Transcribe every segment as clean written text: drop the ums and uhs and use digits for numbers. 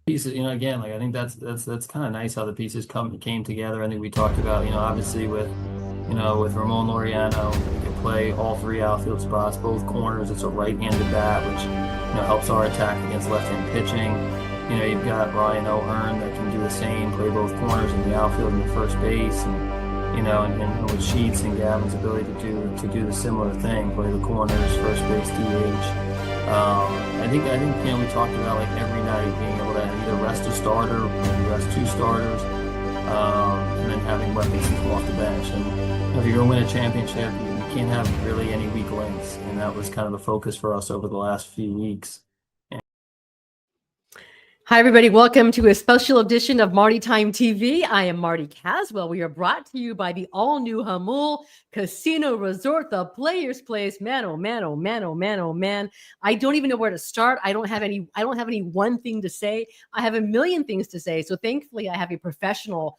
pieces, again, like I think that's kind of nice how the pieces came together. I think we talked about, obviously with Ramon Laureano, he can play all three outfield spots, both corners. It's a right-handed bat, which helps our attack against left-hand pitching. You've got Ryan O'Hearn that can do the same, play both corners in the outfield and the first base, and with Sheets and Gavin's ability to do the similar thing, play the corners, first base, DH. I think we talked about like every night being able to either rest a starter, maybe rest two starters, and then having weapons to come off the bench. And if you're going to win a championship, you can't have really any weak links, and that was kind of the focus for us over the last few weeks. Hi, everybody. Welcome to a special edition of Marty Time TV. I am Marty Caswell. We are brought to you by the all-new Hamul Casino Resort, the Players Place. Man, oh man, oh man, oh man, oh man. I don't even know where to start. I don't have any one thing to say. I have a million things to say. So thankfully, I have a professional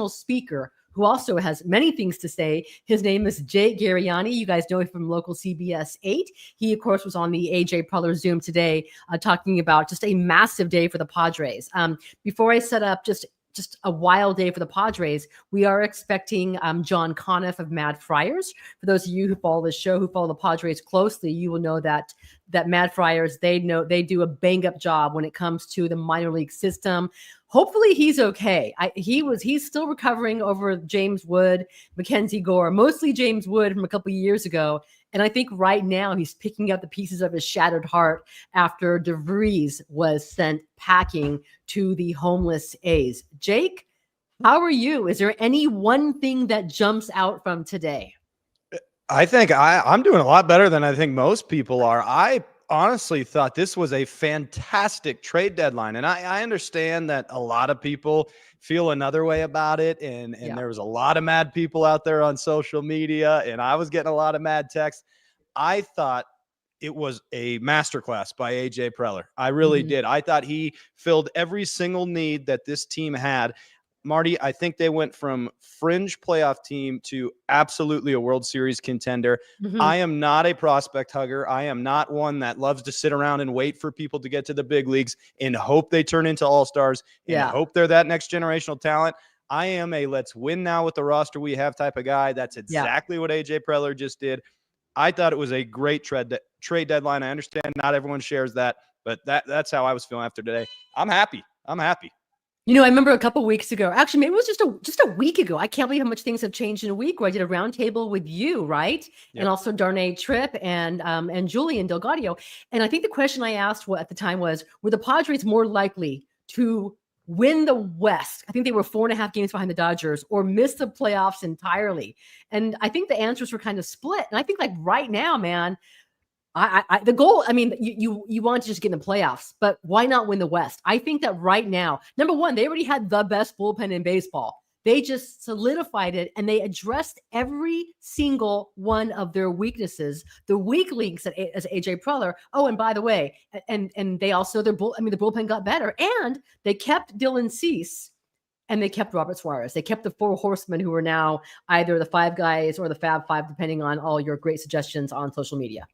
speaker who also has many things to say. His name is Jake Garriani. You guys know him from local CBS 8. He, of course, was on the AJ Preller Zoom today talking about just a massive day for the Padres. Before I set up just a wild day for the Padres, we are expecting John Conniff of Mad Friars. For those of you who follow the show, who follow the Padres closely, you will know that Mad Friars, they do a bang-up job when it comes to the minor league system. Hopefully he's okay. He's still recovering over James Wood, Mackenzie Gore, mostly James Wood from a couple of years ago. And I think right now he's picking up the pieces of his shattered heart after DeVries was sent packing to the homeless A's. Jake, how are you? Is there any one thing that jumps out from today? I think I'm doing a lot better than I think most people are. I honestly thought this was a fantastic trade deadline. And I understand that a lot of people feel another way about it. And there was a lot of mad people out there on social media, and I was getting a lot of mad texts. I thought it was a masterclass by AJ Preller. I really did. I thought he filled every single need that this team had. Marty, I think they went from fringe playoff team to absolutely a World Series contender. I am not a prospect hugger. I am not one that loves to sit around and wait for people to get to the big leagues and hope they turn into all-stars and hope they're that next generational talent. I am a let's win now with the roster we have type of guy. That's exactly what AJ Preller just did. I thought it was a great trade deadline. I understand not everyone shares that, but that's how I was feeling after today. I'm happy. I remember a couple weeks ago, actually, maybe it was just a week ago. I can't believe how much things have changed in a week, where I did a roundtable with you, right? Yep. And also Darnay Tripp and Julian Delgadio. And I think the question I asked at the time was, were the Padres more likely to win the West? I think they were 4.5 games behind the Dodgers, or miss the playoffs entirely. And I think the answers were kind of split. And I think like right now, man, the goal, I mean, you want to just get in the playoffs, but why not win the West? I think that right now, number one, they already had the best bullpen in baseball. They just solidified it, and they addressed every single one of their weaknesses, the weak links as AJ Preller. Oh, and by the way, and they also, the bullpen got better, and they kept Dylan Cease, and they kept Robert Suarez. They kept the four horsemen, who are now either the five guys or the Fab Five, depending on all your great suggestions on social media.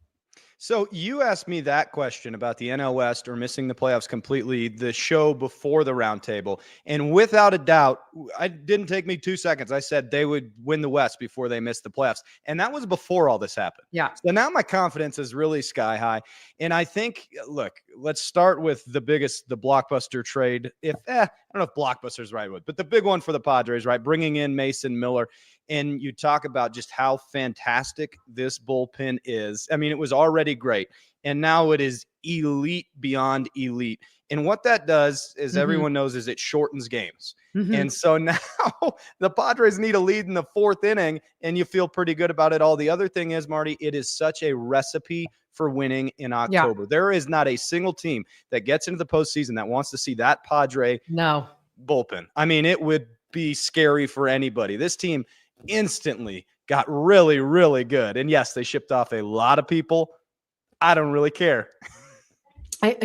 So you asked me that question about the NL West or missing the playoffs completely, the show before the roundtable. And without a doubt, it didn't take me 2 seconds. I said they would win the West before they missed the playoffs. And that was before all this happened. Yeah. So now my confidence is really sky high. And I think, look, let's start with the blockbuster trade. I don't know if blockbuster is the right word, but the big one for the Padres, right? Bringing in Mason Miller. And you talk about just how fantastic this bullpen is. I mean, it was already great, and now it is elite beyond elite. And what that does, as everyone knows, is it shortens games. And so now the Padres need a lead in the 4th inning, and you feel pretty good about it. All the other thing is, Marty, it is such a recipe for winning in October. Yeah. There is not a single team that gets into the postseason that wants to see that Padre bullpen. I mean, it would be scary for anybody. This team instantly got really, really good. And yes, they shipped off a lot of people. I don't really care.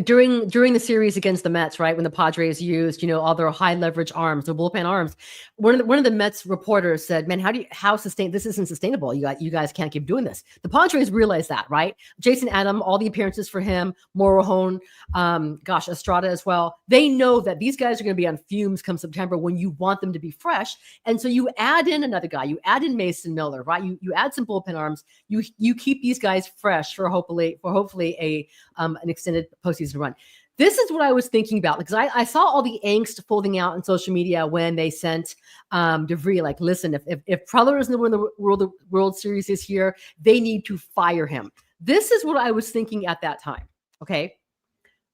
during the series against the Mets, right, when the Padres used, all their high leverage arms, their bullpen arms, one of the Mets reporters said, "Man, this isn't sustainable. You guys can't keep doing this." The Padres realized that, right? Jason Adam, all the appearances for him, Morohon, Estrada as well. They know that these guys are going to be on fumes come September when you want them to be fresh, and so you add in another guy, you add in Mason Miller, right? You add some bullpen arms, you keep these guys fresh for hopefully an extended postseason run. This is what I was thinking about, because I saw all the angst folding out on social media when they sent DeVries, like, listen, if Preller isn't win the World Series this year, they need to fire him. This is what I was thinking at that time. Okay.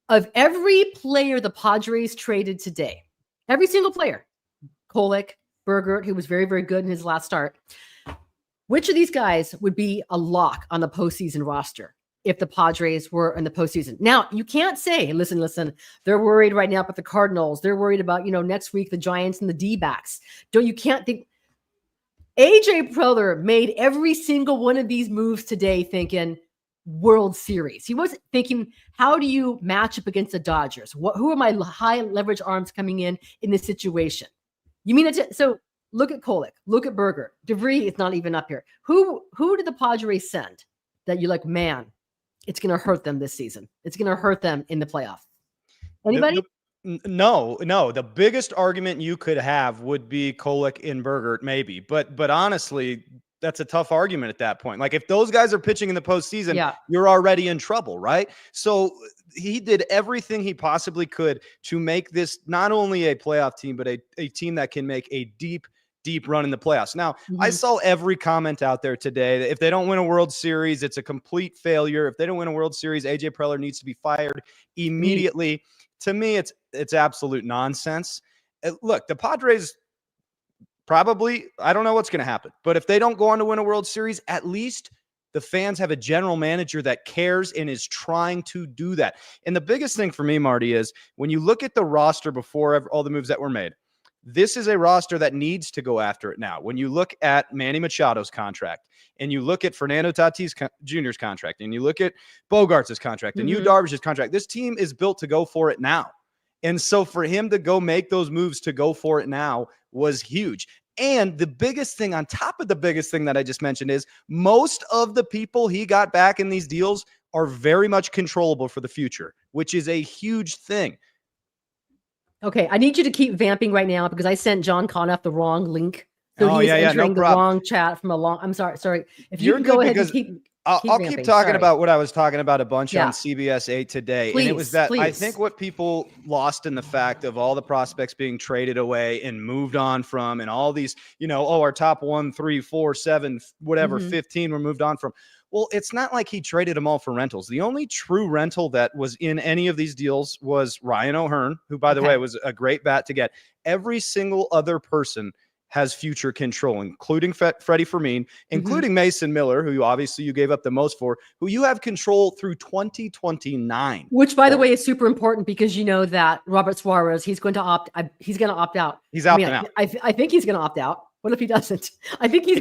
Of every player the Padres traded today, every single player, Kolek, Bergert, who was very, very good in his last start, which of these guys would be a lock on the postseason roster if the Padres were in the postseason? Now, you can't say, listen, they're worried right now about the Cardinals. They're worried about, next week, the Giants and the D-backs. You can't think. AJ Preller made every single one of these moves today thinking World Series. He wasn't thinking, how do you match up against the Dodgers? Who are my high leverage arms coming in this situation? You mean it? So look at Kolek, look at Berger. DeVries is not even up here. Who did the Padres send that you're like, man, it's going to hurt them this season? It's going to hurt them in the playoff. Anybody? No. The biggest argument you could have would be Kolek and Bergert, maybe. But honestly, that's a tough argument at that point. Like, if those guys are pitching in the postseason, you're already in trouble, right? So he did everything he possibly could to make this not only a playoff team, but a team that can make a deep run in the playoffs. Now, I saw every comment out there today that if they don't win a World Series, it's a complete failure. If they don't win a World Series, AJ Preller needs to be fired immediately. To me, it's absolute nonsense. Look, the Padres probably, I don't know what's going to happen, but if they don't go on to win a World Series, at least the fans have a general manager that cares and is trying to do that. And the biggest thing for me, Marty, is when you look at the roster before all the moves that were made, this is a roster that needs to go after it now. When you look at Manny Machado's contract, and you look at Fernando Tatis Jr.'s contract, and you look at Bogarts' contract, and Yu Darvish's contract, this team is built to go for it now. And so for him to go make those moves to go for it now was huge. And the biggest thing on top of the biggest thing that I just mentioned is most of the people he got back in these deals are very much controllable for the future, which is a huge thing. Okay, I need you to keep vamping right now because I sent John Conniff the wrong link. So he's entering the wrong chat from a long. I'm sorry. If you can go ahead and keep I'll keep talking about what I was talking about a bunch on CBS 8 today. And it was that I think what people lost in the fact of all the prospects being traded away and moved on from, and all these, our top 1, 3, 4, 7, whatever, 15 were moved on from. Well, it's not like he traded them all for rentals. The only true rental that was in any of these deals was Ryan O'Hearn, who, by the way, was a great bat to get. Every single other person has future control, including Freddie Fermin, including Mason Miller, who you gave up the most for, who you have control through 2029. Which, by the way, is super important because you know that Robert Suarez, he's going to opt out. He's out. I think he's going to opt out. What if he doesn't? I think he's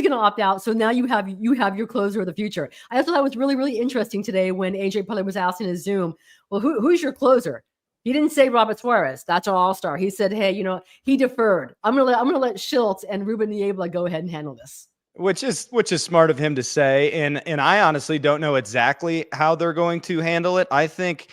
gonna opt out. So now you have your closer of the future. I thought that was really, really interesting today when AJ Preller was asked in his Zoom, well, who's your closer? He didn't say Robert Suarez. That's our all-star. He said, hey, he deferred. I'm gonna let Schultz and Ruben Niebla go ahead and handle this. Which is smart of him to say. And I honestly don't know exactly how they're going to handle it. I think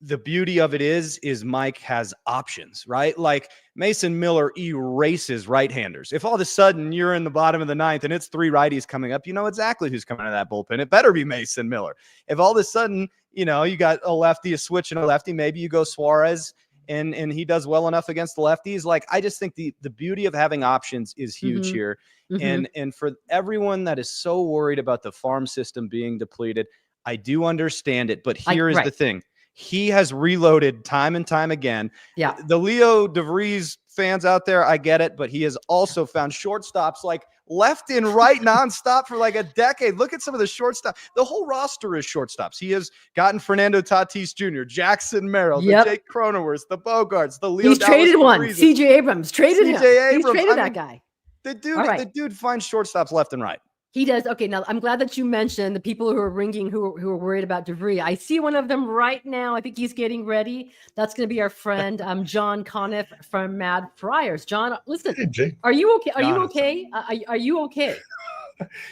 the beauty of it is Mike has options, right? Like Mason Miller erases right-handers. If all of a sudden you're in the bottom of the ninth and it's 3 righties coming up, you know exactly who's coming out of that bullpen. It better be Mason Miller. If all of a sudden, you got a lefty, a switch and a lefty, maybe you go Suarez and he does well enough against the lefties. Like, I just think the beauty of having options is huge here. And for everyone that is so worried about the farm system being depleted, I do understand it. But here is the thing. He has reloaded time and time again. Yeah. The Leo DeVries fans out there, I get it, but he has also found shortstops like left and right nonstop for like a decade. Look at some of the shortstops. The whole roster is shortstops. He has gotten Fernando Tatis Jr., Jackson Merrill, the Jake Cronenworths, the Bogarts, the Leo. He's traded one. CJ Abrams traded him. He's traded that guy. The dude finds shortstops left and right. He does. Okay, now I'm glad that you mentioned the people who are ringing, who are worried about DeVry. I see one of them right now. I think he's getting ready. That's going to be our friend John Conniff from Mad Friars. John, listen, Hey, Jake. are you okay? Are you Jonathan. okay? Are you okay?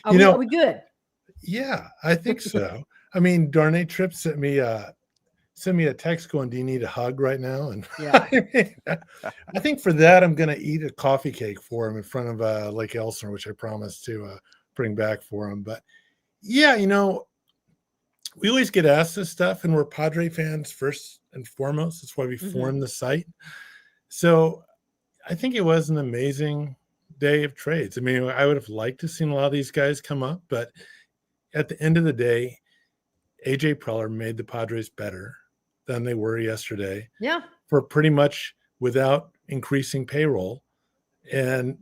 Are You know, are we good? Yeah, I think so. I mean, Darnay Tripp sent me a text going, "Do you need a hug right now?" And Yeah. I think for that, I'm going to eat a coffee cake for him in front of Lake Elsinore, which I promised to bring back for him. But yeah, we always get asked this stuff, and we're Padre fans first and foremost. That's why we formed the site. So I think it was an amazing day of trades. I mean, I would have liked to seen a lot of these guys come up, but at the end of the day, AJ Preller made the Padres better than they were yesterday. Yeah. For pretty much without increasing payroll. And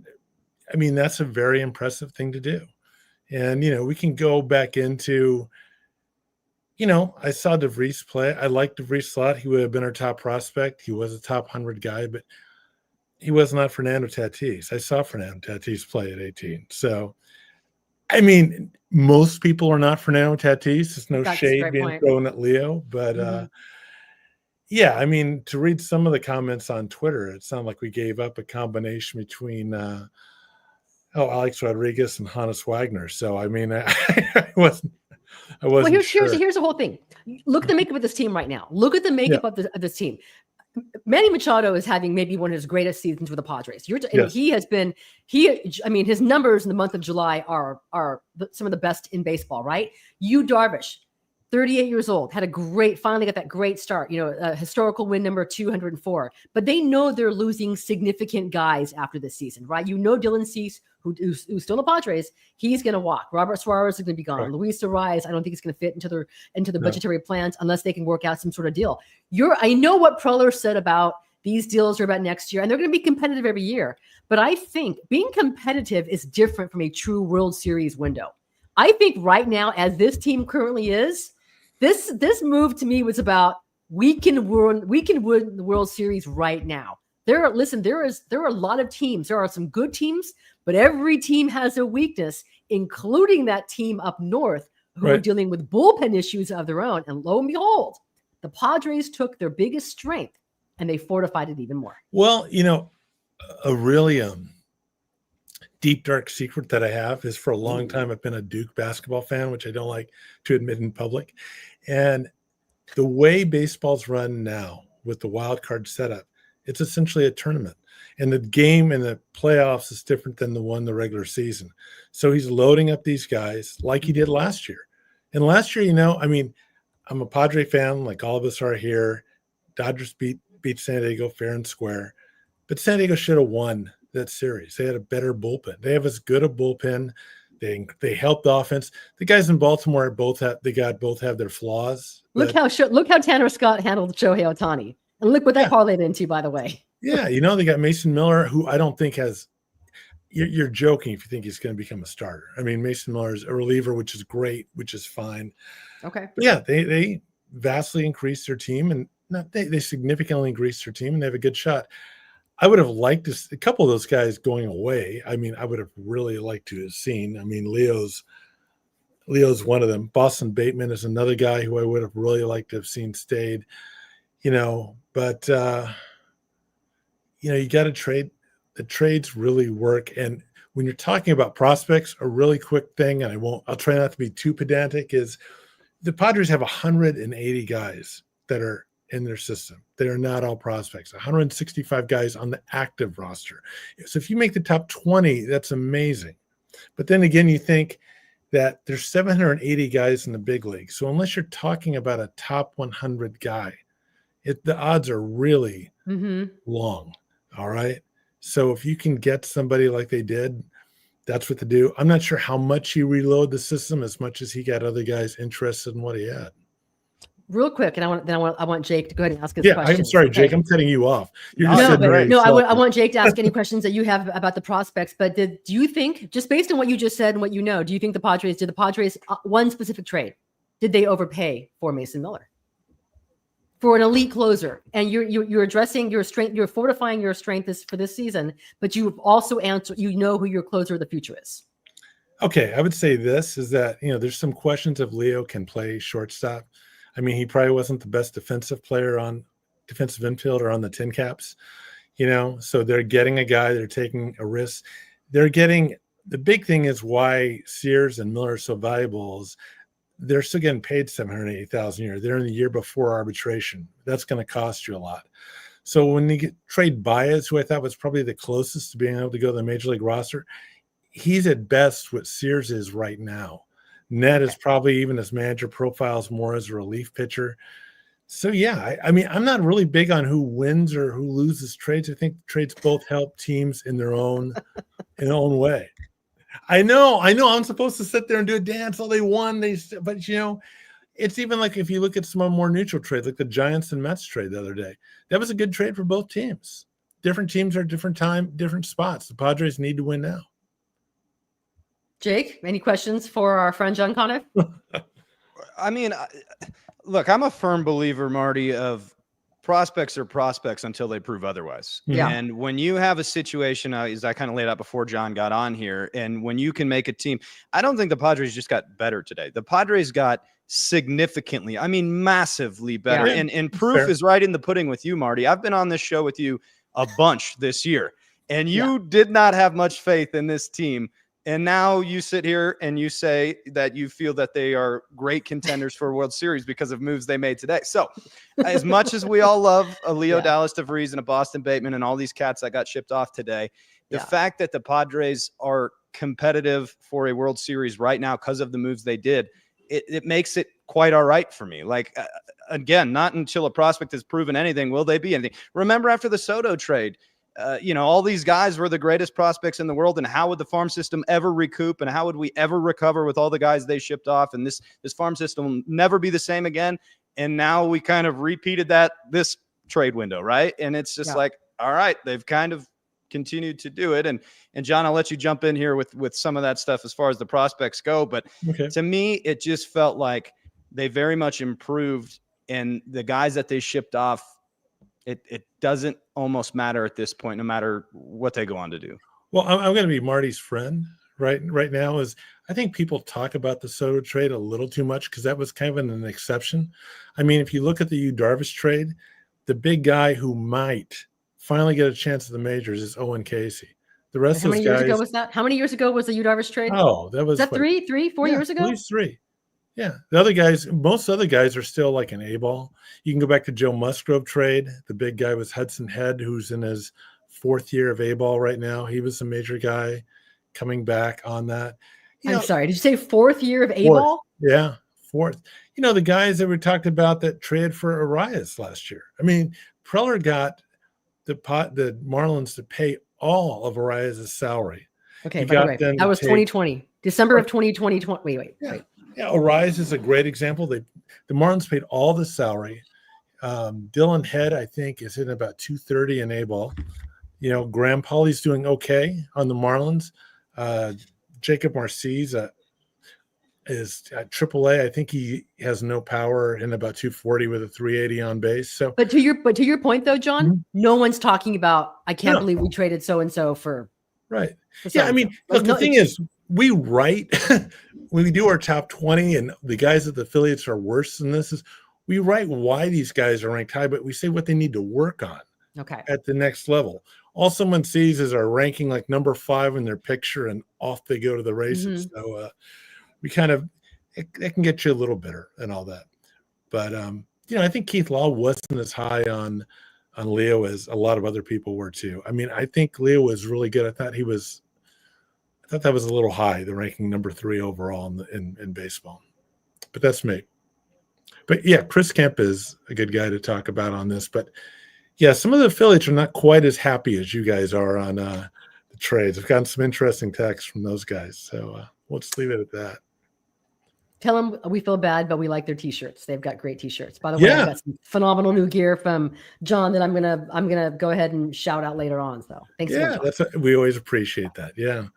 I mean, that's a very impressive thing to do. And, we can go back into, I saw DeVries play. I liked DeVries a lot. He would have been our top prospect. He was a top 100 guy, but he was not Fernando Tatis. I saw Fernando Tatis play at 18. So, I mean, most people are not Fernando Tatis. There's no shade being thrown at Leo. But, yeah, I mean, to read some of the comments on Twitter, it sounded like we gave up a combination between Alex Rodriguez and Hannes Wagner. So, I mean, I wasn't Well, here's sure. the whole thing. Look at the makeup of this team right now. Look at the makeup of this team. Manny Machado is having maybe one of his greatest seasons with the Padres. And he has been, his numbers in the month of July are some of the best in baseball, right? Yu Darvish, 38 years old, finally got that great start, a historical win number 204. But they know they're losing significant guys after this season, right? Dylan Cease, who's still in the Padres, he's going to walk. Robert Suarez is going to be gone. Right. Luis Arias, I don't think he's going to fit into the budgetary plans unless they can work out some sort of deal. I know what Preller said about these deals are about next year, and they're going to be competitive every year. But I think being competitive is different from a true World Series window. I think right now, as this team currently is, this move to me was about we can win the World Series right now. There are a lot of teams. There are some good teams, but every team has a weakness, including that team up north who are dealing with bullpen issues of their own. And lo and behold, the Padres took their biggest strength and they fortified it even more. Well, a really deep, dark secret that I have is for a long time I've been a Duke basketball fan, which I don't like to admit in public. And the way baseball's run now with the wild card setup, it's essentially a tournament. And the game in the playoffs is different than the regular season. So he's loading up these guys like he did last year. And last year, I'm a Padre fan, like all of us are here. Dodgers beat San Diego fair and square. But San Diego should have won that series. They had a better bullpen. They have as good a bullpen. They helped the offense. The guys in Baltimore both have their flaws. Look how Tanner Scott handled Shohei Ohtani. And look what that parlayed into, by the way. Yeah, they got Mason Miller, who I don't think has – you're joking if you think he's going to become a starter. I mean, Mason Miller is a reliever, which is great, which is fine. Okay. But yeah, they vastly increased their team, and they significantly increased their team, and they have a good shot. I would have liked a couple of those guys going away. I mean, I would have really liked to have seen. I mean, Leo's one of them. Boston Bateman is another guy who I would have really liked to have seen stayed. But you got to trade. The trades really work. And when you're talking about prospects, a really quick thing, and I'll try not to be too pedantic, is the Padres have 180 guys that are in their system. They are not all prospects. 165 guys on the active roster. So if you make the top 20, that's amazing. But then again, you think that there's 780 guys in the big league. So unless you're talking about a top 100 guy, the odds are really long. All right. So if you can get somebody like they did, that's what to do. I'm not sure how much he reload the system as much as he got other guys interested in what he had. Real quick, and I want Jake to go ahead and ask his question. I'm sorry, Jake. I'm cutting you off. I want Jake to ask any questions that you have about the prospects. But do you think, just based on what you just said and what you know, do you think the Padres one specific trade? Did they overpay for Mason Miller for an elite closer? And you're addressing your strength, you're fortifying your strength for this season, but you've also answered. You know who your closer of the future is. Okay, I would say this is that, there's some questions if Leo can play shortstop. I mean, he probably wasn't the best defensive player on defensive infielder on the Tin Caps, so they're getting a guy, they're taking a risk. The big thing is why Sears and Miller are so valuable is they're still getting paid $780,000 a year. They're in the year before arbitration. That's going to cost you a lot. So when you trade Baez, who I thought was probably the closest to being able to go to the major league roster, he's at best what Sears is right now. Ned is probably, even his manager profiles, more as a relief pitcher. So yeah, I mean, I'm not really big on who wins or who loses trades. I think trades both help teams in their own way. I know. I'm supposed to sit there and do a dance. Oh, they won. But it's even like if you look at some more neutral trades, like the Giants and Mets trade the other day, that was a good trade for both teams. Different teams are different time, different spots. The Padres need to win now. Jake, any questions for our friend John Conniff? I mean, look, I'm a firm believer, Marty, of prospects are prospects until they prove otherwise. Yeah. And when you have a situation, as I kind of laid out before John got on here, and when you can make a team, I don't think the Padres just got better today. The Padres got significantly, I mean, massively better. Yeah. And proof Fair. is right in the pudding with you, Marty. I've been on this show with you a bunch this year, and you did not have much faith in this team. And now you sit here and you say that you feel that they are great contenders for a World Series because of moves they made today. So as much as we all love a Leo Dallas DeVries and a Boston Bateman and all these cats that got shipped off today, the fact that the Padres are competitive for a World Series right now because of the moves they did, it makes it quite all right for me. Like, again, not until a prospect has proven anything will they be anything. Remember after the Soto trade, all these guys were the greatest prospects in the world, and how would the farm system ever recoup, and how would we ever recover with all the guys they shipped off? And this farm system will never be the same again. And now we kind of repeated that this trade window, right? And it's just like, all right, they've kind of continued to do it. And John, I'll let you jump in here with some of that stuff as far as the prospects go. But to me, it just felt like they very much improved, and the guys that they shipped off, it doesn't almost matter at this point, no matter what they go on to do. Well, I'm going to be Marty's friend right now. I think people talk about the Soto trade a little too much because that was kind of an exception. I mean, if you look at the Yu Darvish trade, the big guy who might finally get a chance at the majors is Owen Casey. The rest How of many those years guys. ago was that? How many years ago was the Yu Darvish trade? Oh, that was that 4 years ago? At least 3. Yeah. The other guys, most other guys are still like an A-ball. You can go back to Joe Musgrove trade. The big guy was Hudson Head, who's in his 4th year of A-ball right now. He was a major guy coming back on that. I'm sorry. Did you say 4th year of A-ball? Yeah, 4th. The guys that we talked about that traded for Arias last year. I mean, Preller got the Marlins to pay all of Arias' salary. Okay, by the way, that was 2020. December of 2020. Wait. Yeah, Arias is a great example. The Marlins paid all the salary. Dylan Head, I think, is hitting about 230 in A-ball. Graham Pauley's doing okay on the Marlins. Jacob Marcy's is at AAA. I think he has no power in about 240 with a 380 on base. So, but to your point though, John, no one's talking about. I can't believe we traded so and so for. Right. Yeah. I mean, look, the thing is, we write when we do our top 20, and the guys at the affiliates are worse than this. We write why these guys are ranked high, but we say what they need to work on. Okay. At the next level. All someone sees is our ranking like number 5 in their picture, and off they go to the races. Mm-hmm. So we kind of it can get you a little bitter and all that. But I think Keith Law wasn't as high on Leo as a lot of other people were too. I mean, I think Leo was really good. I thought that was a little high, the ranking number 3 overall in baseball. But that's me. But yeah, Chris Kemp is a good guy to talk about on this. But yeah, some of the affiliates are not quite as happy as you guys are on the trades. I've gotten some interesting texts from those guys. So we'll just leave it at that. Tell them we feel bad, but we like their t-shirts. They've got great t-shirts. By the way, I got some phenomenal new gear from John that I'm gonna go ahead and shout out later on. So thanks. Yeah, we always appreciate that. Yeah.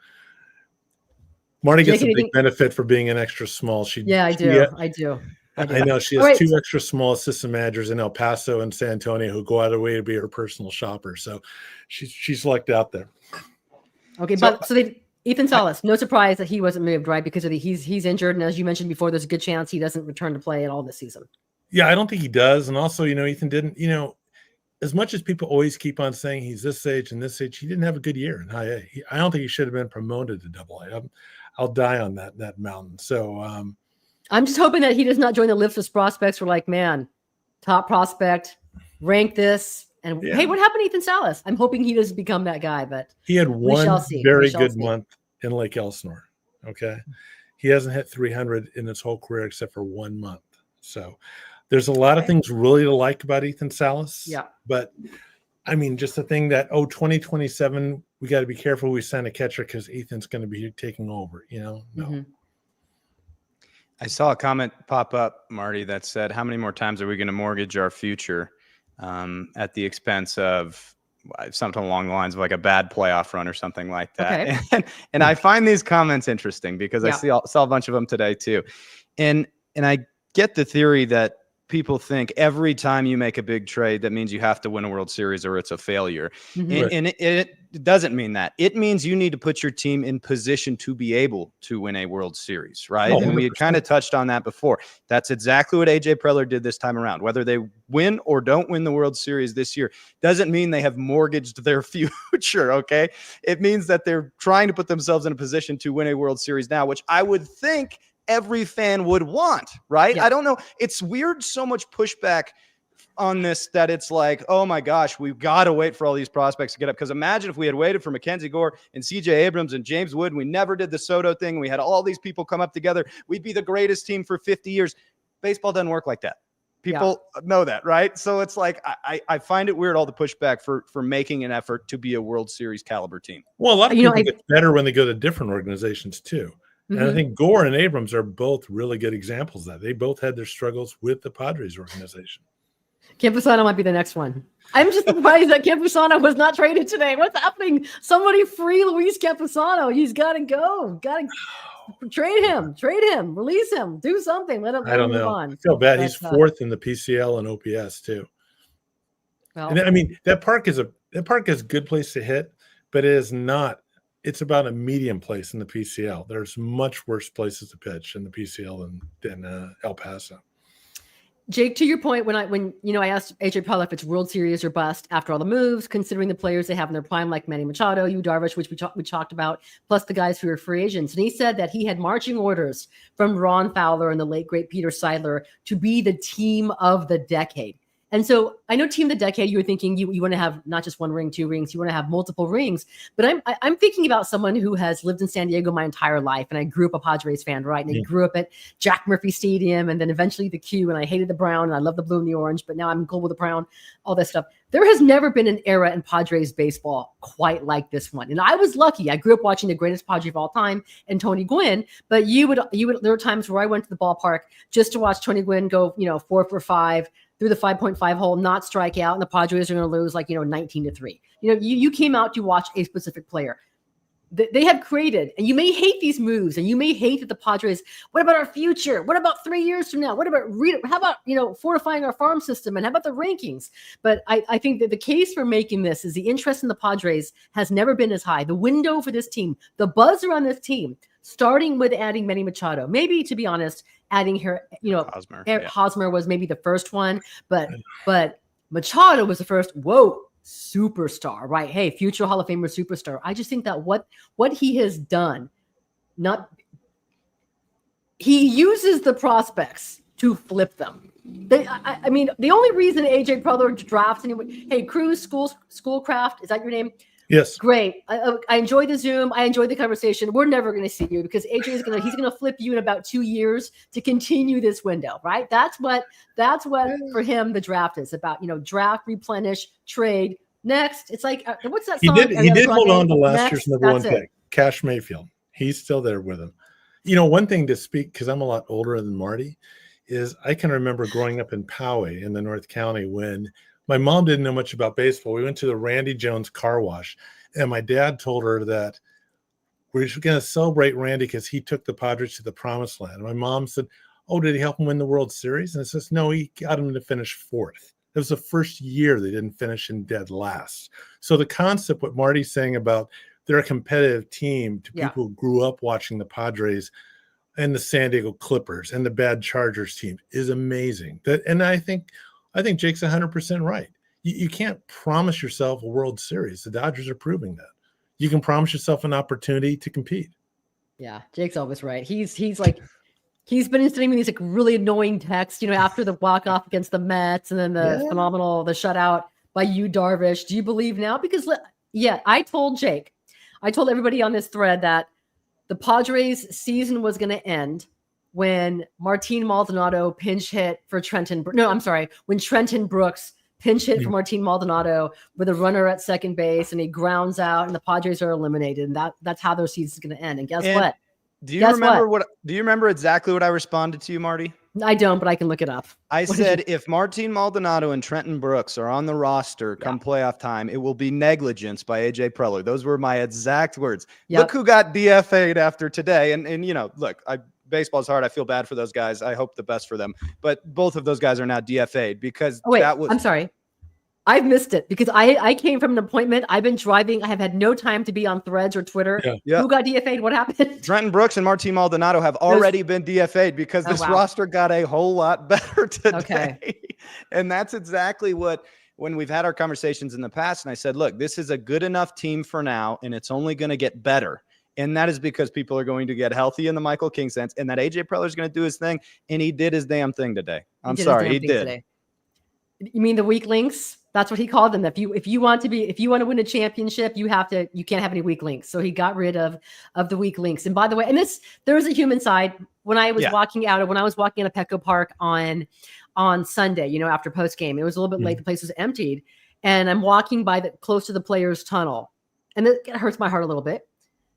Marty gets a big benefit for being an extra small. I do. I know she has 2 extra small assistant managers in El Paso and San Antonio who go out of their way to be her personal shopper. So she's lucked out there. Okay, so Ethan Salas, no surprise that he wasn't moved, right? Because he's injured, and as you mentioned before, there's a good chance he doesn't return to play at all this season. Yeah, I don't think he does. And also, Ethan didn't, as much as people always keep on saying he's this age and this age, he didn't have a good year in high A. I don't think he should have been promoted to double A. I'll die on that mountain. So I'm just hoping that he does not join the list of prospects. We're like, man, top prospect, rank this. And hey, what happened to Ethan Salas? I'm hoping he doesn't become that guy, but he had one very good month in Lake Elsinore. Okay. He hasn't hit 300 in his whole career except for 1 month. So there's a lot of things really to like about Ethan Salas. Yeah. But I mean, just the thing that, 2027, we got to be careful we sign a catcher because Ethan's going to be taking over, No. Mm-hmm. I saw a comment pop up, Marty, that said, how many more times are we going to mortgage our future at the expense of something along the lines of like a bad playoff run or something like that? Okay. And I find these comments interesting because I saw a bunch of them today too. And I get the theory that people think every time you make a big trade, that means you have to win a World Series or it's a failure. Mm-hmm. And it doesn't mean that. It means you need to put your team in position to be able to win a World Series, right? Oh, and we had kind of touched on that before. That's exactly what AJ Preller did this time around. Whether they win or don't win the World Series this year doesn't mean they have mortgaged their future, okay? It means that they're trying to put themselves in a position to win a World Series now, which I would think every fan would want, right? Yeah. I don't know. It's weird, so much pushback on this that it's like, oh my gosh, we've got to wait for all these prospects to get up. Because imagine if we had waited for Mackenzie Gore and CJ Abrams and James Wood, and we never did the Soto thing, and we had all these people come up together, we'd be the greatest team for 50 years. Baseball doesn't work like that. People know that, right? So it's like, I find it weird, all the pushback for making an effort to be a World Series caliber team. Well, a lot of people get better when they go to different organizations too. And I think Gore and Abrams are both really good examples of that. They both had their struggles with the Padres organization. Campusano might be the next one. I'm just surprised that Campusano was not traded today. What's happening? Somebody free Luis Campusano. He's got to go. Got to trade him. Release him. Do something. Let him move on. I feel bad. He's fourth in the PCL and OPS too. Well, and I mean, that park is a good place to hit, but it is not. It's about a medium place in the PCL. There's much worse places to pitch in the PCL than El Paso. Jake, to your point, when I asked AJ Preller if it's World Series or bust after all the moves, considering the players they have in their prime, like Manny Machado, Yu Darvish, which we talked about, plus the guys who are free agents, and he said that he had marching orders from Ron Fowler and the late great Peter Seidler to be the team of the decade. And so I know team of the decade, you were thinking you want to have not just one ring, two rings, you want to have multiple rings. But I'm thinking about someone who has lived in San Diego my entire life. And I grew up a Padres fan, right? And I grew up at Jack Murphy Stadium and then eventually the Q. And I hated the brown and I love the blue and the orange, but now I'm cool with the brown, all that stuff. There has never been an era in Padres baseball quite like this one. And I was lucky. I grew up watching the greatest Padre of all time and Tony Gwynn. But you would there were times where I went to the ballpark just to watch Tony Gwynn go, 4 for 5 through the 5.5 hole, not strike out, and the Padres are going to lose 19-3. You came out to watch a specific player. They have created, and you may hate these moves, and you may hate that the Padres. What about our future? What about 3 years from now? What about how about fortifying our farm system, and how about the rankings? But I think that the case for making this is the interest in the Padres has never been as high. The window for this team, the buzz around this team, starting with adding Manny Machado, maybe to be honest, adding here, Hosmer was maybe the first one, but Machado was the first. Whoa. Superstar, right? Hey, future Hall of Famer superstar. I just think that what he has done, he uses the prospects to flip them. I mean, the only reason AJ Preller drafts anyone, hey, Cruz, Schoolcraft, is that your name? Yes. Great. I enjoy the Zoom. I enjoy the conversation. We're never going to see you because AJ is he's going to flip you in about 2 years to continue this window, right? That's what for him the draft is about. Draft, replenish, trade. Next, it's like what's that song? He did hold on to last year's number one pick, Cash Mayfield. He's still there with him. One thing to speak, because I'm a lot older than Marty, is I can remember growing up in Poway in the North County when my mom didn't know much about baseball. We went to the Randy Jones car wash, and my dad told her that we're going to celebrate Randy because he took the Padres to the promised land. And my mom said, oh, did he help him win the World Series? And it says, no, he got him to finish fourth. It was the first year they didn't finish in dead last. So the concept, what Marty's saying about they're a competitive team to Yeah. people who grew up watching the Padres and the San Diego Clippers and the bad Chargers team is amazing. And I think Jake's 100% right. You can't promise yourself a World Series. The Dodgers are proving that. You can promise yourself an opportunity to compete. Yeah, Jake's always right. He's been sending me these like really annoying texts, after the walk-off against the Mets and then the the shutout by Yu Darvish. Do you believe now? Because I told everybody on this thread that the Padres season was going to end when Martin Maldonado pinch hit for Trenton. No, I'm sorry. When Trenton Brooks pinch hit for Martin Maldonado with a runner at second base and he grounds out and the Padres are eliminated. And that's how their season's going to end. And guess what? Do you remember exactly what I responded to you, Marty? I don't, but I can look it up. I said, if Martin Maldonado and Trenton Brooks are on the roster come playoff time, it will be negligence by AJ Preller. Those were my exact words. Yep. Look who got DFA'd after today. And look, baseball's hard. I feel bad for those guys. I hope the best for them. But both of those guys are now DFA'd because I'm sorry. I've missed it because I came from an appointment. I've been driving. I have had no time to be on Threads or Twitter. Yeah. Who got DFA'd? What happened? Trenton Brooks and Martin Maldonado have already been DFA'd because this roster got a whole lot better today. Okay. And that's exactly when we've had our conversations in the past. And I said, look, this is a good enough team for now, and it's only going to get better. And that is because people are going to get healthy in the Michael King sense, and that AJ Preller is going to do his thing. And he did his damn thing today. He did. Today. You mean the weak links? That's what he called them. If you want to win a championship, you can't have any weak links. So he got rid of the weak links. And by the way, and there's a human side. When I was walking out of Petco Park on Sunday, after post game, it was a little bit late. The place was emptied, and I'm walking by close to the players' tunnel, and it hurts my heart a little bit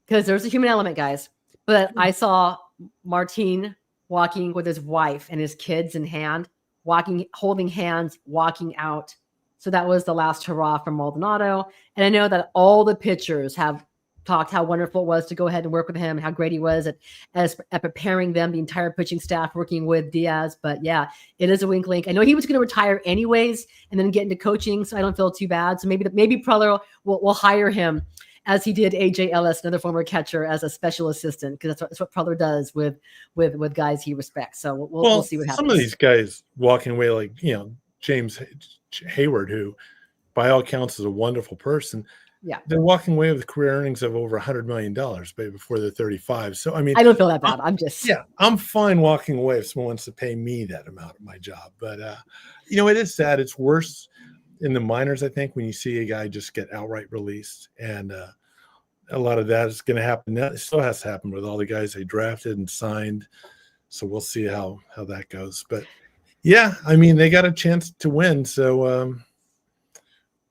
because there's a human element, guys. But I saw Martin walking with his wife and his kids in hand, holding hands, walking out. So that was the last hurrah from Maldonado. And I know that all the pitchers have talked how wonderful it was to go ahead and work with him and how great he was at preparing them, the entire pitching staff working with Diaz. But yeah, it is a wink link. I know he was going to retire anyways and then get into coaching, so I don't feel too bad. So maybe Preller will hire him as he did AJ Ellis, another former catcher, as a special assistant, because that's what Preller does with guys he respects. So we'll see what happens. Some of these guys walking away, like James Hayward, who by all accounts is a wonderful person. Yeah, they're walking away with career earnings of over $100 million before they're 35. So I mean, I don't feel that bad. I'm fine walking away if someone wants to pay me that amount of my job. But it is sad. It's worse in the minors, I think, when you see a guy just get outright released, and a lot of that is going to happen. It still has to happen with all the guys they drafted and signed. So we'll see how that goes. But yeah, I mean, they got a chance to win, so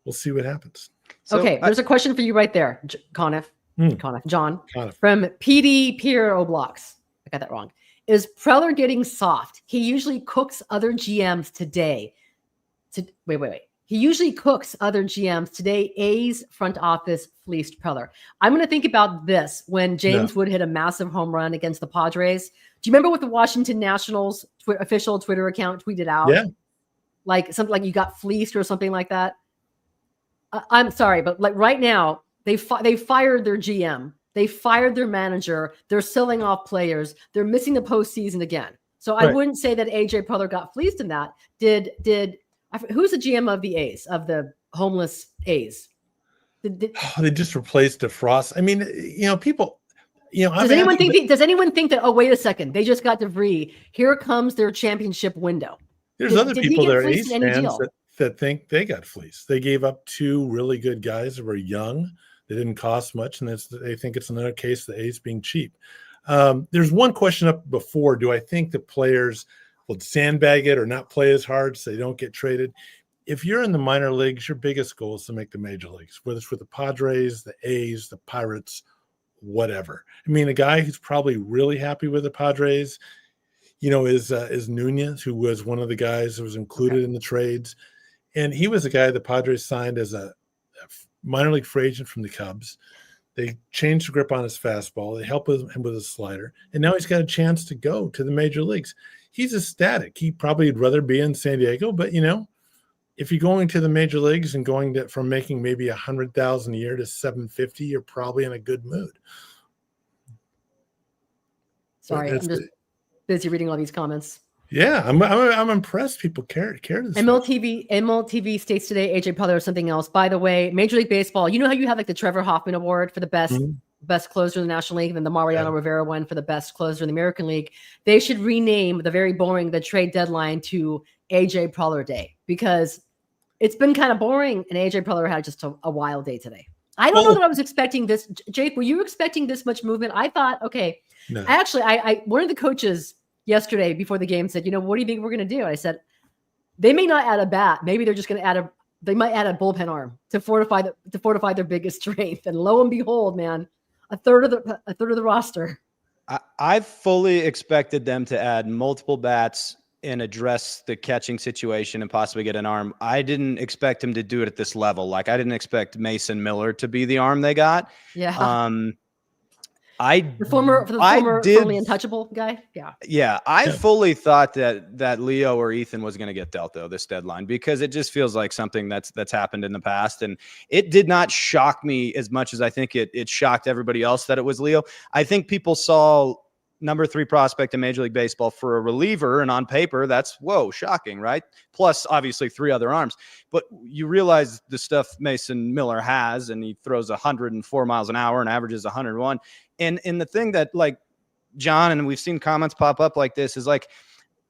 we'll see what happens. So there's a question for you right there, John from PD Pierre Oblocks. I got that wrong. Is Preller getting soft? He usually cooks other GMs today. Wait. He usually cooks other GMs. Today, A's front office fleeced Preller. I'm going to think about this when James Wood hit a massive home run against the Padres. Do you remember what the Washington Nationals official Twitter account tweeted out? Yeah. Like something like you got fleeced or something like that. I'm sorry, but like right now, they fired their GM. They fired their manager. They're selling off players. They're missing the postseason again. So I wouldn't say that AJ Preller got fleeced in that. Who's the GM of the A's, of the homeless A's? They just replaced DeFrost. I mean, people. Does anyone think that? Oh, wait a second! They just got DeVries. Here comes their championship window. There's other people there, A's fans, that think they got fleeced. They gave up two really good guys that were young. They didn't cost much, and they think it's another case of the A's being cheap. There's one question up before: do I think the players will sandbag it or not play as hard so they don't get traded? If you're in the minor leagues, your biggest goal is to make the major leagues, whether it's with the Padres, the A's, the Pirates, whatever. I mean, a guy who's probably really happy with the Padres, is Nunez, who was one of the guys that was included in the trades. And he was a guy the Padres signed as a minor league free agent from the Cubs. They changed the grip on his fastball. They helped him with his slider. And now he's got a chance to go to the major leagues. He's ecstatic. He probably would rather be in San Diego, but, if you're going to the major leagues and from making maybe 100,000 a year to 750, you're probably in a good mood. Sorry, I'm just busy reading all these comments. Yeah, I'm impressed. People care this much. MLTV states today, AJ Preller or something else. By the way, Major League Baseball, you know how you have like the Trevor Hoffman Award for the best closer in the National League, and then the Mariano Rivera one for the best closer in the American League. They should rename the trade deadline to AJ Preller Day, because it's been kind of boring, and AJ Preller had just a wild day today. I don't know that I was expecting this. Jake, were you expecting this much movement? I thought, okay. No. Actually, I one of the coaches yesterday before the game said, what do you think we're going to do? I said, they may not add a bat. Maybe they're just going to they might add a bullpen arm to fortify their biggest strength. And lo and behold, man, a third of the roster. I fully expected them to add multiple bats and address the catching situation and possibly get an arm. I didn't expect him to do it at this level. Like, I didn't expect Mason Miller to be the arm they got. Yeah. The formerly untouchable guy. Yeah. I fully thought that Leo or Ethan was going to get dealt though this deadline, because it just feels like something that's happened in the past. And it did not shock me as much as I think it shocked everybody else that it was Leo. I think people saw number 3 prospect in Major League Baseball for a reliever, and on paper, that's shocking, right? Plus, obviously, 3 other arms. But you realize the stuff Mason Miller has, and he throws 104 miles an hour and averages 101. And the thing that, like, John, and we've seen comments pop up like this, is like,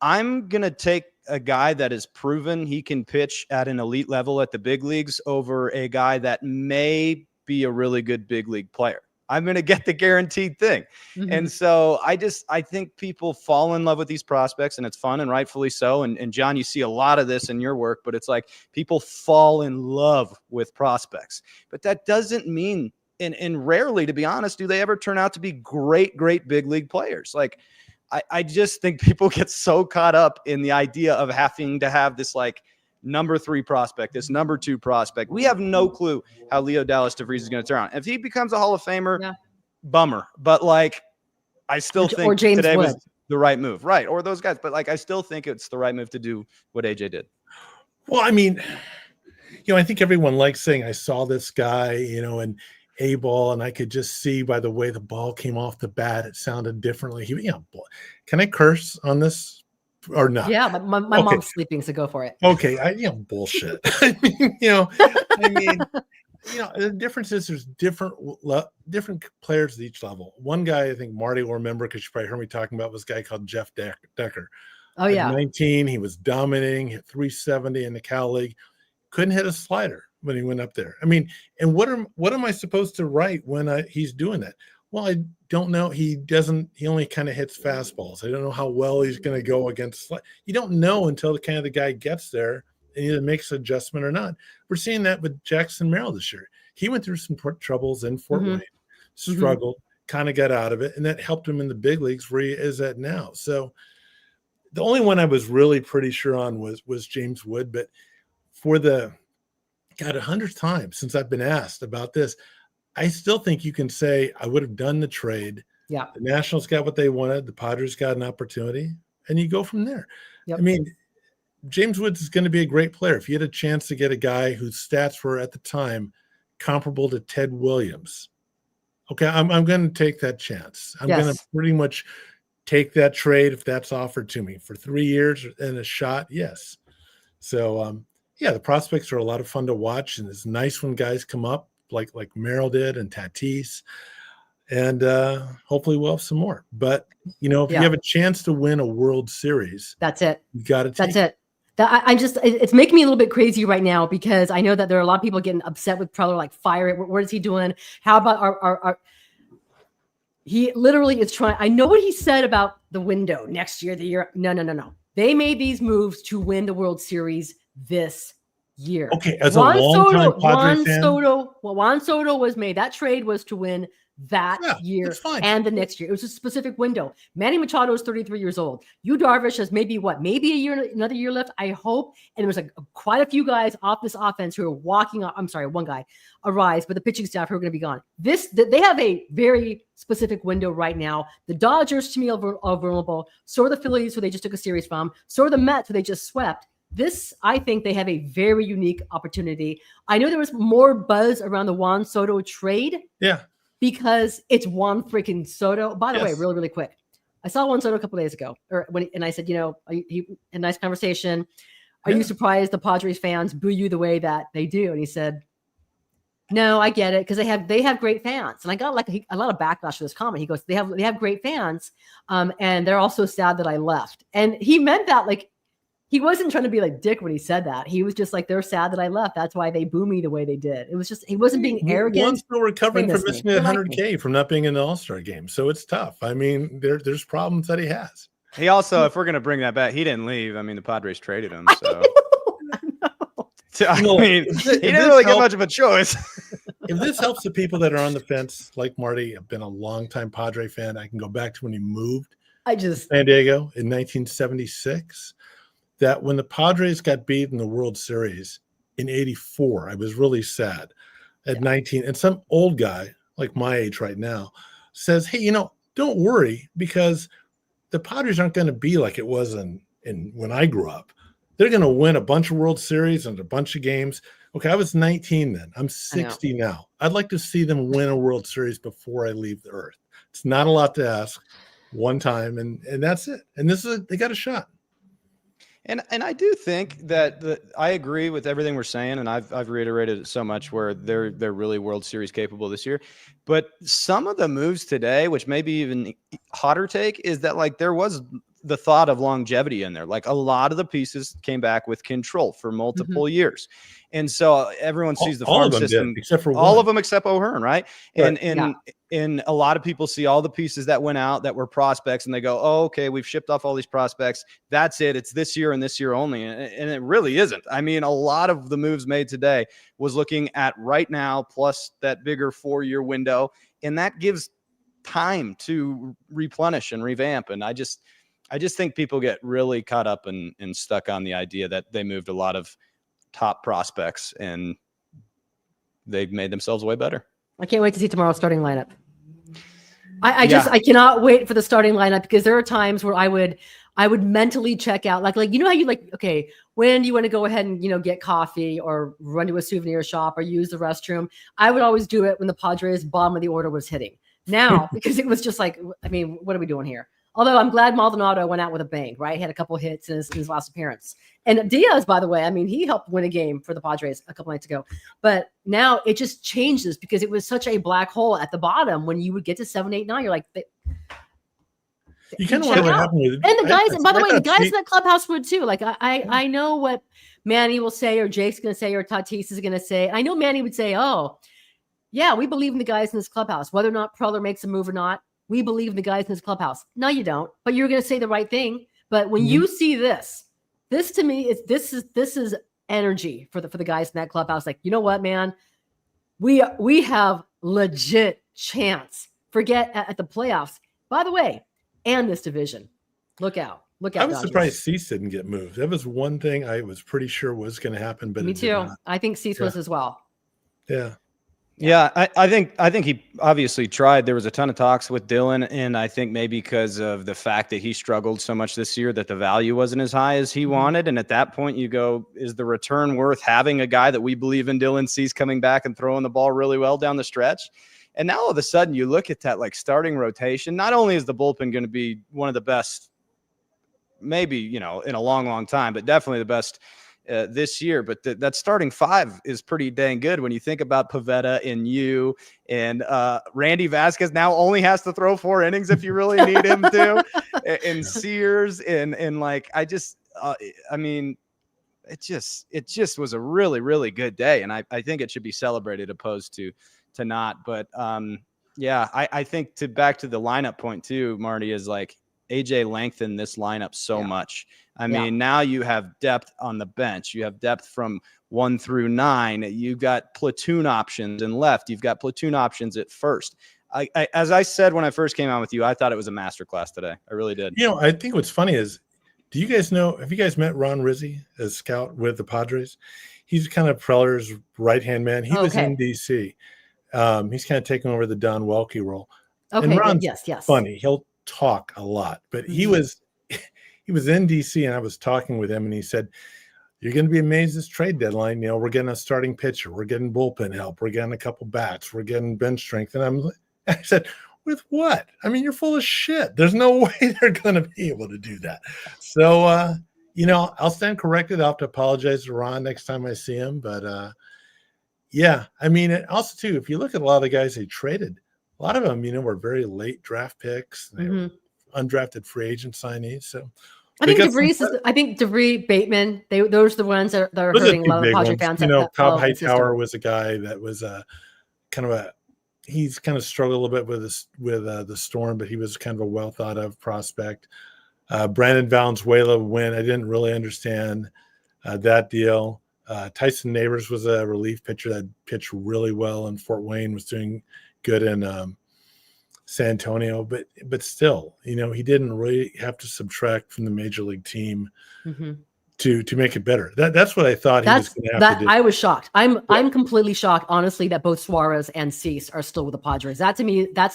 I'm going to take a guy that is proven he can pitch at an elite level at the big leagues over a guy that may be a really good big league player. I'm going to get the guaranteed thing. Mm-hmm. And so I think people fall in love with these prospects, and it's fun, and rightfully so. And John, you see a lot of this in your work, but it's like people fall in love with prospects. But that doesn't mean, and rarely, to be honest, do they ever turn out to be great big league players. Like, I just think people get so caught up in the idea of having to have this, like, number 3 prospect, this number 2 prospect. We have no clue how Leo Dallas DeVries is going to turn out. If he becomes a Hall of Famer, bummer. But, like, I still think today was the right move. Right. Or those guys. But, like, I still think it's the right move to do what AJ did. Well, I mean, I think everyone likes saying, I saw this guy, and A-ball, and I could just see by the way the ball came off the bat, it sounded differently. Can I curse on this? Or not? Yeah, my mom's sleeping, so go for it. Okay, bullshit. I mean, the difference is there's different players at each level. One guy, I think Marty will remember, because you probably heard me talking about, was a guy called Jeff Decker. Oh yeah, at 19, he was dominating, hit 370 in the Cal League, couldn't hit a slider when he went up there. I mean, and what am I supposed to write when he's doing that? Well, I don't know. He only kind of hits fastballs. I don't know how well he's going to go against. You don't know until the guy gets there and either makes an adjustment or not. We're seeing that with Jackson Merrill this year. He went through some troubles in Fort Wayne, struggled, kind of got out of it, and that helped him in the big leagues where he is at now. So the only one I was really pretty sure on was James Wood. But for the 100th time since I've been asked about this, I still think you can say I would have done the trade. Yeah. The Nationals got what they wanted. The Padres got an opportunity, and you go from there. Yep. I mean, James Woods is going to be a great player. If you had a chance to get a guy whose stats were at the time comparable to Ted Williams, okay, I'm going to take that chance. I'm going to pretty much take that trade if that's offered to me for 3 years and a shot. Yes. So, the prospects are a lot of fun to watch, and it's nice when guys come up like Merrill did and Tatis, and hopefully we'll have some more. But if you have a chance to win a World Series, that's it. You got to. That's it. It's making me a little bit crazy right now, because I know that there are a lot of people getting upset with Preller, like, fire it. What is he doing? How about our he literally is trying. I know what he said about the window next year, the year. No. They made these moves to win the World Series this year. Okay, as a long-time Padres fan, Juan Soto was made. That trade was to win that year and the next year. It was a specific window. Manny Machado is 33 years old. Yu Darvish has maybe another year left, I hope. And there was quite a few guys off this offense who are walking off. I'm sorry, one guy, Arise, but the pitching staff who are going to be gone. They have a very specific window right now. The Dodgers, to me, are vulnerable. So are the Phillies, who they just took a series from. So are the Mets, who they just swept. this, I think they have a very unique opportunity. I know there was more buzz around the Juan Soto trade. Yeah. Because it's Juan freaking Soto. By the way, Yes. really quick. I saw Juan Soto a couple days ago, and I said, a nice conversation. Are you surprised the Padres fans boo you the way that they do? And he said, no, I get it, because they have great fans. And I got like a lot of backlash for this comment. He goes, they have great fans, and they're also sad that I left. And he meant that like he wasn't trying to be like dick when he said that. He was just like, they're sad that I left. That's why they boo me the way they did. It was just, he wasn't being arrogant. Juan's still recovering from missing They 100K from not being in the All-Star game. So it's tough. I mean, there's problems that he has. He also, if we're going to bring that back, he didn't leave. I mean, the Padres traded him. So I mean, he didn't really get much of a choice. If this helps the people that are on the fence, like Marty, I've been a longtime Padre fan. I can go back to when he moved to San Diego in 1976. That when the Padres got beat in the World Series in '84, I was really sad at 19. And some old guy, like my age right now, says, hey, don't worry, because the Padres aren't going to be like it was in when I grew up. They're going to win a bunch of World Series and a bunch of games. Okay, I was 19 then. I'm 60 now. I'd like to see them win a World Series before I leave the earth. It's not a lot to ask, one time, and that's it. And they got a shot. And I do think that I agree with everything we're saying, and I've reiterated it so much where they're really World Series capable this year. But some of the moves today, which maybe even hotter take, is that like there was the thought of longevity in there. Like a lot of the pieces came back with control for multiple years. And so everyone sees the farm system, except for all of them except O'Hearn, right? And a lot of people see all the pieces that went out that were prospects, and they go, oh, okay, we've shipped off all these prospects. That's it. It's this year and this year only. And it really isn't. I mean, a lot of the moves made today was looking at right now plus that bigger 4-year window. And that gives time to replenish and revamp. And I just think people get really caught up and stuck on the idea that they moved a lot of top prospects and they've made themselves way better. I can't wait to see tomorrow's starting lineup. I cannot wait for the starting lineup, because there are times where I would mentally check out. Like, how you like, okay, when do you want to go ahead and, get coffee or run to a souvenir shop or use the restroom? I would always do it when the Padres bottom of the order was hitting. Now, because it was just like, I mean, what are we doing here? Although I'm glad Maldonado went out with a bang, right? He had a couple of hits in his last appearance. And Diaz, by the way, I mean, he helped win a game for the Padres a couple nights ago. But now it just changes, because it was such a black hole at the bottom. When you would get to 7, 8, 9, you're like, you kind of wonder what happened with it. And the guys, by the way, the guys in that clubhouse would too. Like I know what Manny will say, or Jake's going to say, or Tatis is going to say. I know Manny would say, oh, yeah, we believe in the guys in this clubhouse, whether or not Preller makes a move or not. We believe in the guys in this clubhouse. No, you don't. But you're going to say the right thing. But when you see this to me is this is energy for the guys in that clubhouse. Like, you know what, man, we have legit chance. Forget at the playoffs. By the way, and this division. Look out. I was surprised Cease didn't get moved. That was one thing I was pretty sure was going to happen, but me too. I think Cease was as well. Yeah. Yeah, I think he obviously tried. There was a ton of talks with Dylan, and I think maybe because of the fact that he struggled so much this year that the value wasn't as high as he wanted. And at that point, you go, is the return worth having a guy that we believe in, Dylan Cease, coming back and throwing the ball really well down the stretch? And now all of a sudden you look at that like starting rotation. Not only is the bullpen going to be one of the best, maybe, in a long, long time, but definitely the best this year, but that starting 5 is pretty dang good when you think about Pivetta and you and Randy Vasquez now only has to throw 4 innings if you really need him to, and Sears and like I mean it just was a really, really good day, and I think it should be celebrated opposed to not. But I think back to the lineup point too, Marty, is like AJ lengthened this lineup so much. I mean, now you have depth on the bench. You have depth from 1 through 9. You've got platoon options in left. You've got platoon options at first. As I said when I first came on with you, I thought it was a masterclass today. I really did. I think what's funny is, have you guys met Ron Rizzi as scout with the Padres? He's kind of Preller's right-hand man. He was in D.C. He's kind of taking over the Don Welke role. Okay, and Ron's yes. funny. He'll talk a lot, but he was in DC, and I was talking with him, and he said, You're going to be amazed this trade deadline. We're getting a starting pitcher. We're getting bullpen help. We're getting a couple bats. We're getting bench strength. And I said, with what? I mean, you're full of shit. There's no way they're going to be able to do that. So, I'll stand corrected. I'll have to apologize to Ron next time I see him. But, yeah, I mean, also, too, if you look at a lot of the guys they traded, a lot of them, were very late draft picks. They were undrafted free agent signees. So I think DeVries, Bateman, those are the ones that are hurting a lot of Padre fans. Cobb Hightower was a guy that was he's kind of struggled a little bit with the Storm, but he was kind of a well thought of prospect. Brandon Valenzuela, when I didn't really understand that deal. Tyson Neighbors was a relief pitcher that pitched really well in Fort Wayne, was doing good in San Antonio, but still, he didn't really have to subtract from the major league team to make it better. That's what I thought he was going to have to do. I was shocked. I'm completely shocked, honestly, that both Suarez and Cease are still with the Padres. That's to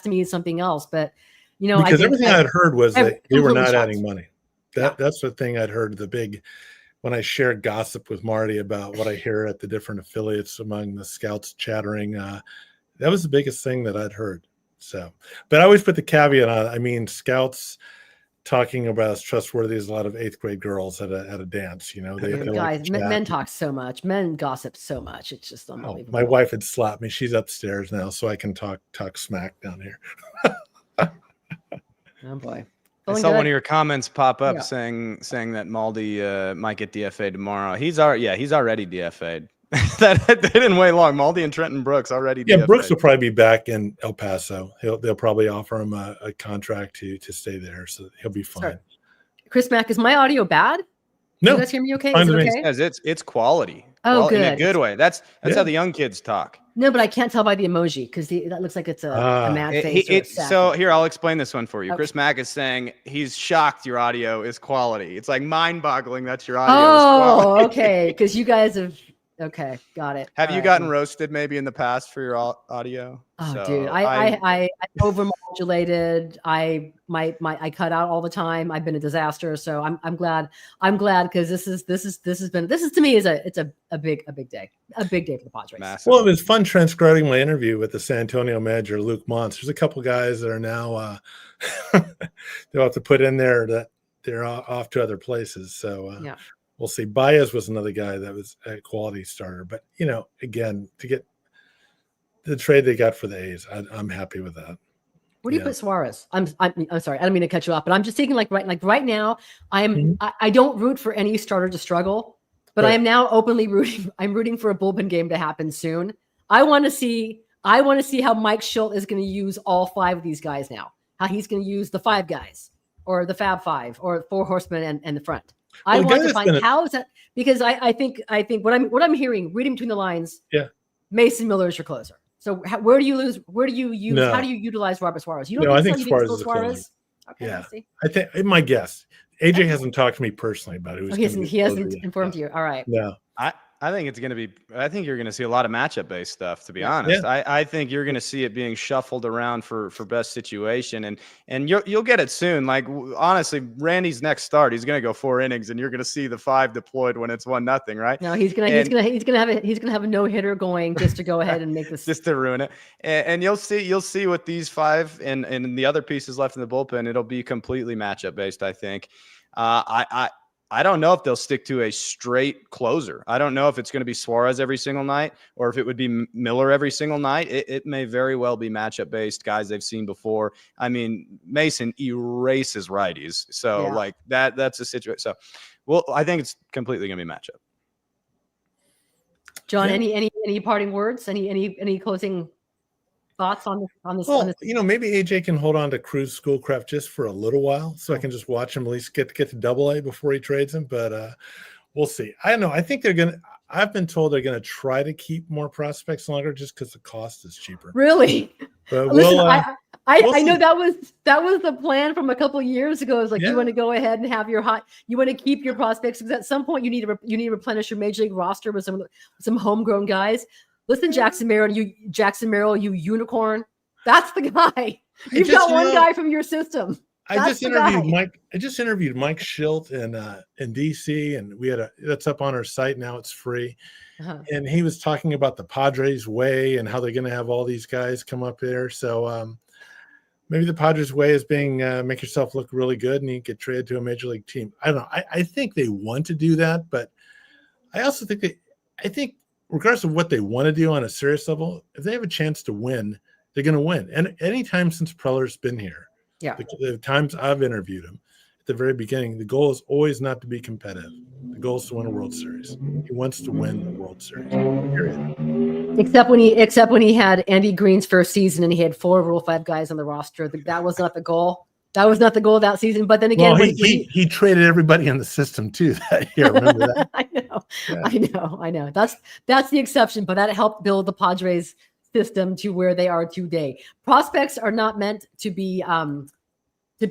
me is something else. But because everything I'd heard was that they were not adding money. That's the thing I'd heard. When I shared gossip with Marty about what I hear at the different affiliates among the scouts chattering, that was the biggest thing that I'd heard. So, but I always put the caveat on. I mean, scouts talking about as trustworthy as a lot of 8th grade girls at a dance. Guys, men talk so much. Men gossip so much. It's just unbelievable. My wife had slapped me. She's upstairs now, so I can talk smack down here. Oh boy. I saw one of your comments pop up saying that Maldi might get DFA'd tomorrow. He's already DFA'd. that didn't wait long. Maldi and Trenton Brooks already DFA'd. Yeah, Brooks will probably be back in El Paso. They'll probably offer him a contract to stay there, so he'll be fine. Sorry. Chris Mack, is my audio bad? No. You guys hear me okay? Is it okay? Yes, it's quality. Oh, good. In a good way. That's how the young kids talk. No, but I can't tell by the emoji because that looks like it's a mad face. So here, I'll explain this one for you. Okay. Chris Mack is saying he's shocked your audio is quality. It's like mind-boggling that your audio is quality. Oh, okay. Because you guys have – okay, got it. Have you gotten roasted maybe in the past for your audio? Oh, dude, I overmodulated. I cut out all the time. I've been a disaster. So I'm glad because this is to me it's a big day for the Padres. Massive. Well, it was fun transcribing my interview with the San Antonio manager Luke Montz. There's a couple guys that are now they'll have to put in there that they're off to other places. So yeah. We'll see. Baez was another guy that was a quality starter, but again, to get the trade they got for the A's, I'm happy with that. Where do you put Suarez? I'm sorry, I don't mean to cut you off, but I'm just thinking right now, I don't root for any starter to struggle, but I am now openly rooting. I'm rooting for a bullpen game to happen soon. I want to see how Mike Schultz is going to use all 5 of these guys now. How he's going to use the 5 guys or the Fab 5 or 4 horsemen and the front. I want to find how is that, because I think what I'm hearing, reading between the lines, Mason Miller is your closer. So where do you use? No. How do you utilize Robert Suarez? You don't I think Suarez is Suarez? Okay, yeah, I think my guess. AJ hasn't talked to me personally about it. He hasn't informed you. All right. No. I think it's going to be. I think you're going to see a lot of matchup-based stuff. To be honest, I think you're going to see it being shuffled around for best situation, and you'll get it soon. Like honestly, Randy's next start, he's going to go 4 innings, and you're going to see the 5 deployed when it's 1-0, right? No, he's gonna have a no-hitter going just to go ahead and make this just to ruin it. And you'll see with these 5 and the other pieces left in the bullpen, it'll be completely matchup-based. I think. I don't know if they'll stick to a straight closer. I don't know if it's going to be Suarez every single night or if it would be Miller every single night. It may very well be matchup-based guys they've seen before. I mean, Mason erases righties. So like that's a situation. So, I think it's completely going to be matchup. John, any parting words? Any closing thoughts on this? Well, maybe AJ can hold on to Cruz Schoolcraft just for a little while, so I can just watch him at least get to Double-A before he trades him. But we'll see. I don't know. I think I've been told they're gonna try to keep more prospects longer just because the cost is cheaper. Really? But listen, I know that was the plan from a couple of years ago. It's like you want to go ahead and have you want to keep your prospects because at some point you need to replenish your major league roster with some homegrown guys. Listen, Jackson Merrill, you unicorn. That's the guy. You've got one guy from your system. I That's just the interviewed guy. Mike. I just interviewed Mike Schilt in DC, and we had that's up on our site now. It's free, Uh-huh. and he was talking about the Padres way and how they're going to have all these guys come up there. So maybe the Padres way is being make yourself look really good, and you get traded to a major league team. I don't know. I think they want to do that, but I also think I think regardless of what they want to do on a serious level, if they have a chance to win, they're going to win. And anytime since Preller's been here. Yeah. The times I've interviewed him at the very beginning, the goal is always not to be competitive. The goal is to win a World Series. He wants to win the World Series. Period. Except when he had Andy Green's first season and he had 4 Rule 5 guys on the roster. That was not the goal. That was not the goal of that season. But then again, well, he traded everybody in the system too that year. Remember that? I know. That's the exception, but that helped build the Padres system to where they are today. Prospects are not meant to be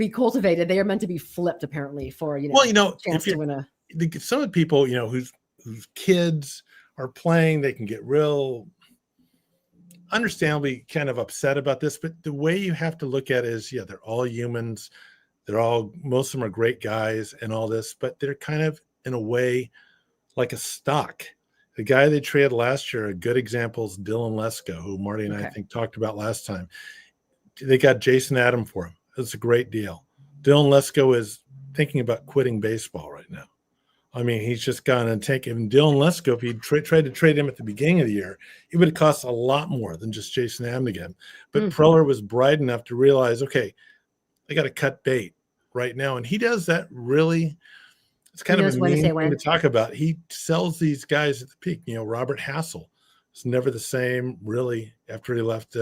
cultivated. They are meant to be flipped, apparently, for chance to win a. Some of the people whose kids are playing, they can get real understandably kind of upset about this. But the way you have to look at it is, they're all humans. Most of them are great guys and all this, but they're kind of in a way like a stock. The guy they traded last year, a good example is Dylan Lesko, who Marty and I think talked about last time. They got Jason Adam for him. It's a great deal. Dylan Lesko is thinking about quitting baseball right now. I mean, he's just gone and taken Dylan Lesko. If he tried to trade him at the beginning of the year, it would have cost a lot more than just Jason Adam again. But Preller was bright enough to realize, okay, I got to cut bait right now. And he does that really. It's kind of a mean thing to talk about. He sells these guys at the peak. Robert Hassel is never the same, really, after he left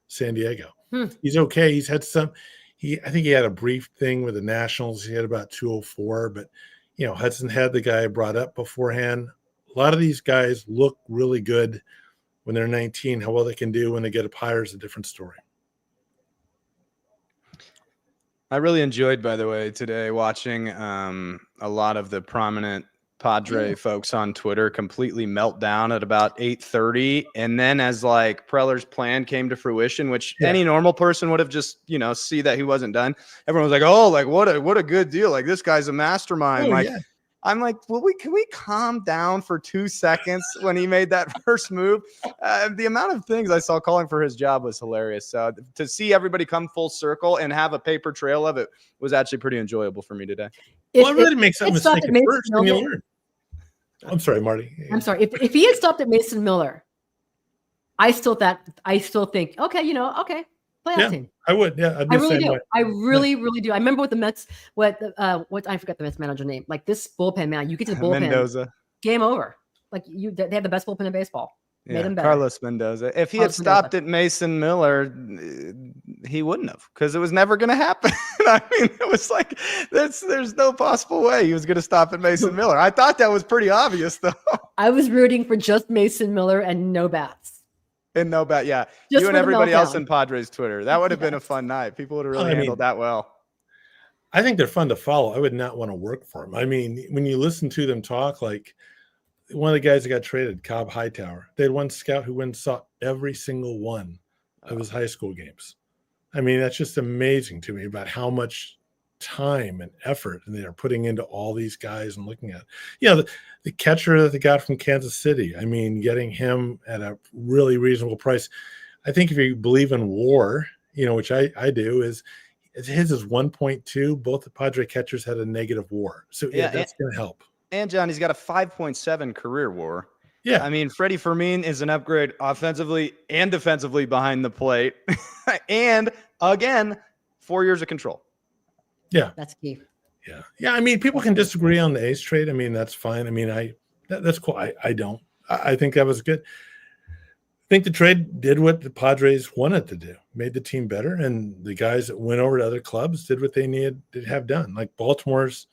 San Diego. He's okay. He's had some. I think he had a brief thing with the Nationals. He had about 204, but Hudson had the guy brought up beforehand. A lot of these guys look really good when they're 19. How well they can do when they get up higher is a different story. I really enjoyed, by the way, today watching a lot of the prominent Padre folks on Twitter completely melt down at about 8:30. And then as Preller's plan came to fruition, which any normal person would have just, see that he wasn't done. Everyone was like, oh, what a good deal. This guy's a mastermind. I'm like, can we calm down for 2 seconds when he made that first move? The amount of things I saw calling for his job was hilarious. So to see everybody come full circle and have a paper trail of it was actually pretty enjoyable for me today. Everybody makes that mistake at first and you learn. I'm sorry, Marty. I'm sorry. If he had stopped at Mason Miller, I still think, okay, playoff team. I would. Yeah, I really do. I really do. I remember with the Mets, what I forgot the Mets manager name. This bullpen, man, you get to the bullpen, Mendoza. Game over. They have the best bullpen in baseball. Made him better. Carlos Mendoza. If he had stopped at Mason Miller, he wouldn't have, because it was never going to happen. I mean, it was there's no possible way he was going to stop at Mason Miller. I thought that was pretty obvious, though. I was rooting for just Mason Miller and no bats. And no bat, yeah. Just you and everybody else in Padres Twitter. That would have been a fun night. People would have really handled that well. I think they're fun to follow. I would not want to work for them. I mean, when you listen to them talk, one of the guys that got traded, Cobb Hightower, they had one scout who went and saw every single one of his high school games. I mean, that's just amazing to me about how much time and effort they are putting into all these guys and looking at. The catcher that they got from Kansas City, I mean, getting him at a really reasonable price. I think if you believe in WAR, which I do, his is 1.2. Both the Padre catchers had a negative WAR. So that's going to help. And John, he's got a 5.7 career WAR. Yeah. I mean, Freddie Fermin is an upgrade offensively and defensively behind the plate. And again, 4 years of control. Yeah. That's key. Yeah. Yeah. I mean, people can disagree on the Ace trade. I mean, that's fine. I mean, that's cool. I don't. I think that was good. I think the trade did what the Padres wanted to do, made the team better. And the guys that went over to other clubs did what they needed to have done. Baltimore's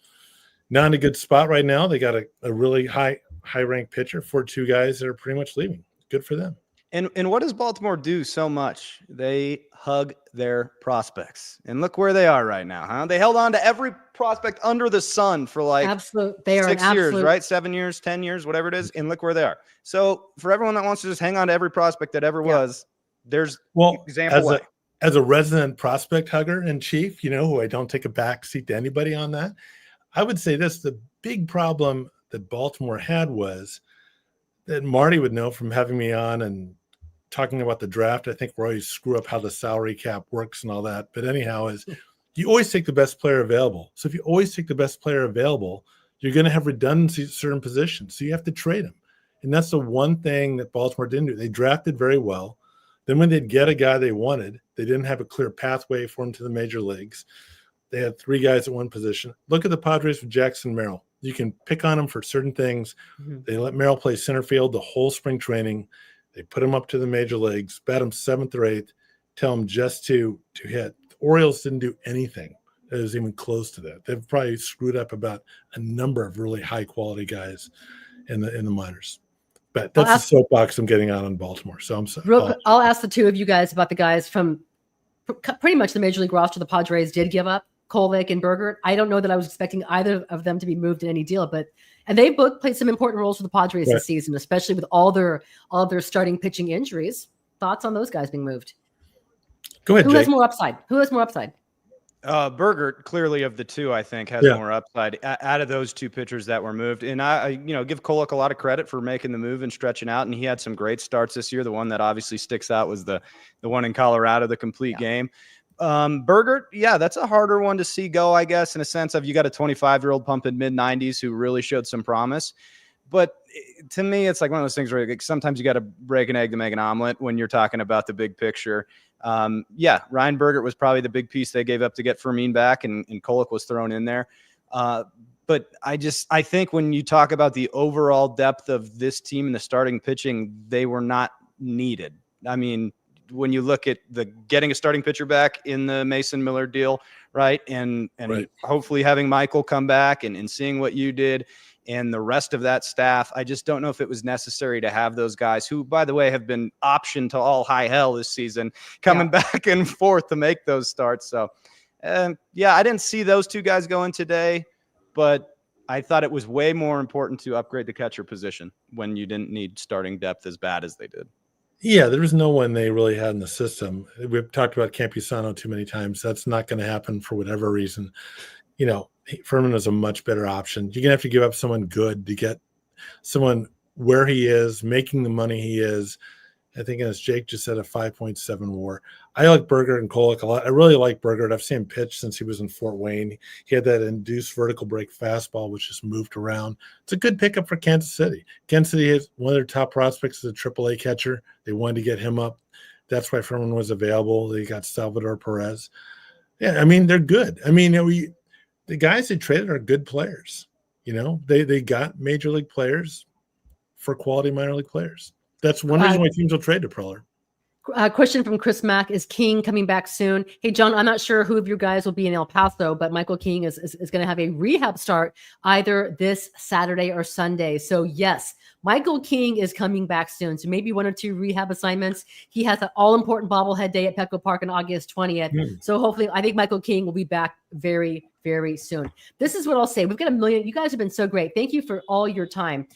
not in a good spot right now. They got a really high-ranked pitcher for 2 guys that are pretty much leaving. Good for them. And what does Baltimore do so much? They hug their prospects. And look where they are right now, huh? They held on to every prospect under the sun for 6 years, right? 7 years, 10 years, whatever it is. And look where they are. So for everyone that wants to just hang on to every prospect that ever was, there's example. as a resident prospect hugger and chief, who I don't take a back seat to anybody on that, I would say this: the big problem that Baltimore had was that Marty would know from having me on and talking about the draft. I think we always screw up how the salary cap works and all that. But anyhow, is you always take the best player available. So if you always take the best player available, you're going to have redundancy at certain positions. So you have to trade them. And that's the one thing that Baltimore didn't do. They drafted very well. Then when they'd get a guy they wanted, they didn't have a clear pathway for him to the major leagues. They had 3 guys at one position. Look at the Padres with Jackson Merrill. You can pick on him for certain things. Mm-hmm. They let Merrill play center field the whole spring training. They put him up to the major leagues, bat him 7th or 8th, tell him just to hit. The Orioles didn't do anything that was even close to that. They've probably screwed up about a number of really high-quality guys in the minors. But that's the soapbox I'm getting on Baltimore. So I'm sorry. Real quick, I'll ask the two of you guys about the guys from pretty much the major league roster the Padres did give up, Kolvik and Bergert. I don't know that I was expecting either of them to be moved in any deal, and they both played some important roles for the Padres this season, especially with all their starting pitching injuries. Thoughts on those guys being moved? Go ahead, Who Jake. has more upside? Bergert, clearly of the two, I think, has more upside out of those 2 pitchers that were moved. And I give Kolek a lot of credit for making the move and stretching out. And he had some great starts this year. The one that obviously sticks out was the one in Colorado, the complete game. Bergert, that's a harder one to see go, I guess, in a sense of you got a 25-year-old pump in mid-90s who really showed some promise. But to me, it's like one of those things where sometimes you got to break an egg to make an omelet when you're talking about the big picture. Ryan Bergert was probably the big piece they gave up to get Fermin back, and Kolek was thrown in there. But I think when you talk about the overall depth of this team and the starting pitching, they were not needed. I mean, when you look at getting a starting pitcher back in the Mason Miller deal, right? And hopefully having Michael come back and seeing what you did and the rest of that staff, I just don't know if it was necessary to have those guys who, by the way, have been optioned to all high hell this season, coming back and forth to make those starts. So, I didn't see those 2 guys going today, but I thought it was way more important to upgrade the catcher position when you didn't need starting depth as bad as they did. Yeah, there was no one they really had in the system. We've talked about Campusano too many times. That's not going to happen for whatever reason. Fermin is a much better option. You're going to have to give up someone good to get someone where he is, making the money he is. I think, as Jake just said, a 5.7 WAR. I like Bergert and Kolek a lot. I really like Bergert. I've seen him pitch since he was in Fort Wayne. He had that induced vertical break fastball, which just moved around. It's a good pickup for Kansas City. Kansas City is one of their top prospects as a AAA catcher. They wanted to get him up. That's why Fermin was available. They got Salvador Perez. Yeah, I mean, they're good. I mean, the guys they traded are good players. They got major league players for quality minor league players. That's one reason why teams will trade to Preller. Question from Chris Mack: is King coming back soon? Hey, John, I'm not sure who of your guys will be in El Paso, but Michael King is going to have a rehab start either this Saturday or Sunday. So yes, Michael King is coming back soon. So maybe 1 or 2 rehab assignments. He has an all-important bobblehead day at Petco Park on August 20th. So hopefully, I think Michael King will be back very, very soon. This is what I'll say. We've got 1 million. You guys have been so great. Thank you for all your time.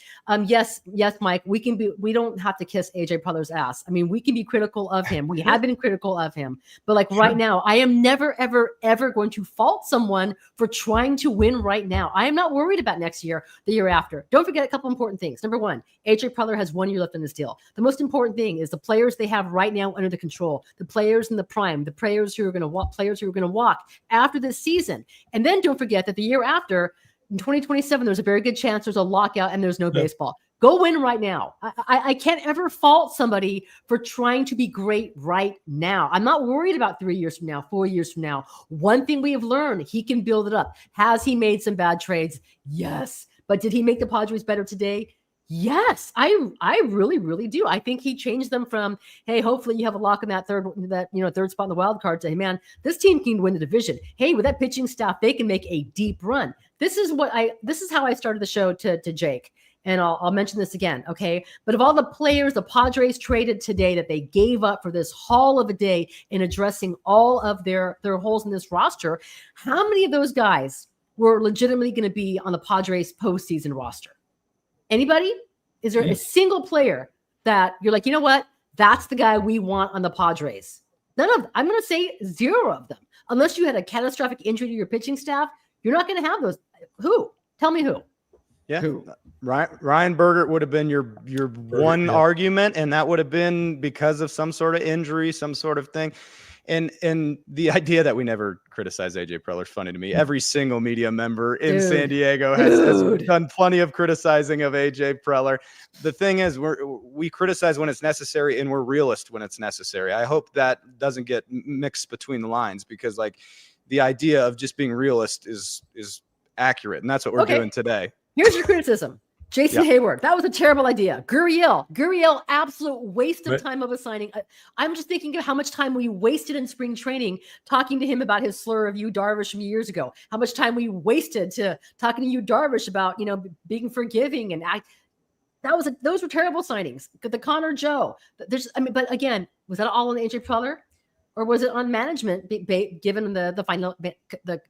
Yes, Mike, we don't have to kiss AJ Preller's ass. I mean, we can be critical of him. We have been critical of him, but right now, I am never, ever, ever going to fault someone for trying to win right now. I am not worried about next year, the year after. Don't forget a couple important things. Number 1, AJ Preller has 1 year left in this deal. The most important thing is the players they have right now under the control, the players in the prime, the players who are going to walk after this season. And then don't forget that the year after, in 2027, there's a very good chance there's a lockout and there's no baseball. Go win right now. I can't ever fault somebody for trying to be great right now. I'm not worried about 3 years from now, 4 years from now. One thing we have learned, he can build it up. Has he made some bad trades? Yes. But did he make the Padres better today? Yes, I really, really do. I think he changed them from, hey, hopefully you have a lock in that third spot in the wild card to, hey, man, this team can win the division. Hey, with that pitching staff, they can make a deep run. This is how I started the show to Jake. And I'll mention this again, okay? But of all the players the Padres traded today that they gave up for this haul of a day in addressing all of their holes in this roster, how many of those guys were legitimately going to be on the Padres postseason roster? Anybody? Is there a single player that you're like, you know what? That's the guy we want on the Padres? I'm going to say 0 of them. Unless you had a catastrophic injury to your pitching staff, you're not going to have those. Who? Tell me who. Yeah. Who? Ryan Bergert would have been your one yeah. argument, and that would have been because of some sort of injury, some sort of thing. And the idea that we never criticize AJ Preller is funny to me. Every single media member in San Diego has done plenty of criticizing of AJ Preller. The thing is, we criticize when it's necessary, and we're realist when it's necessary. I hope that doesn't get mixed between the lines, because like the idea of just being realist is accurate, and that's what we're doing today. Here's your criticism. Jason Hayward, that was a terrible idea. Gurriel, absolute waste of time of a signing. I'm just thinking of how much time we wasted in spring training talking to him about his slur of Yu Darvish from years ago. How much time we wasted to talking to Yu Darvish about, being forgiving, and those were terrible signings. The Connor Joe. But again, was that all on AJ Preller? Or was it on management, given the final,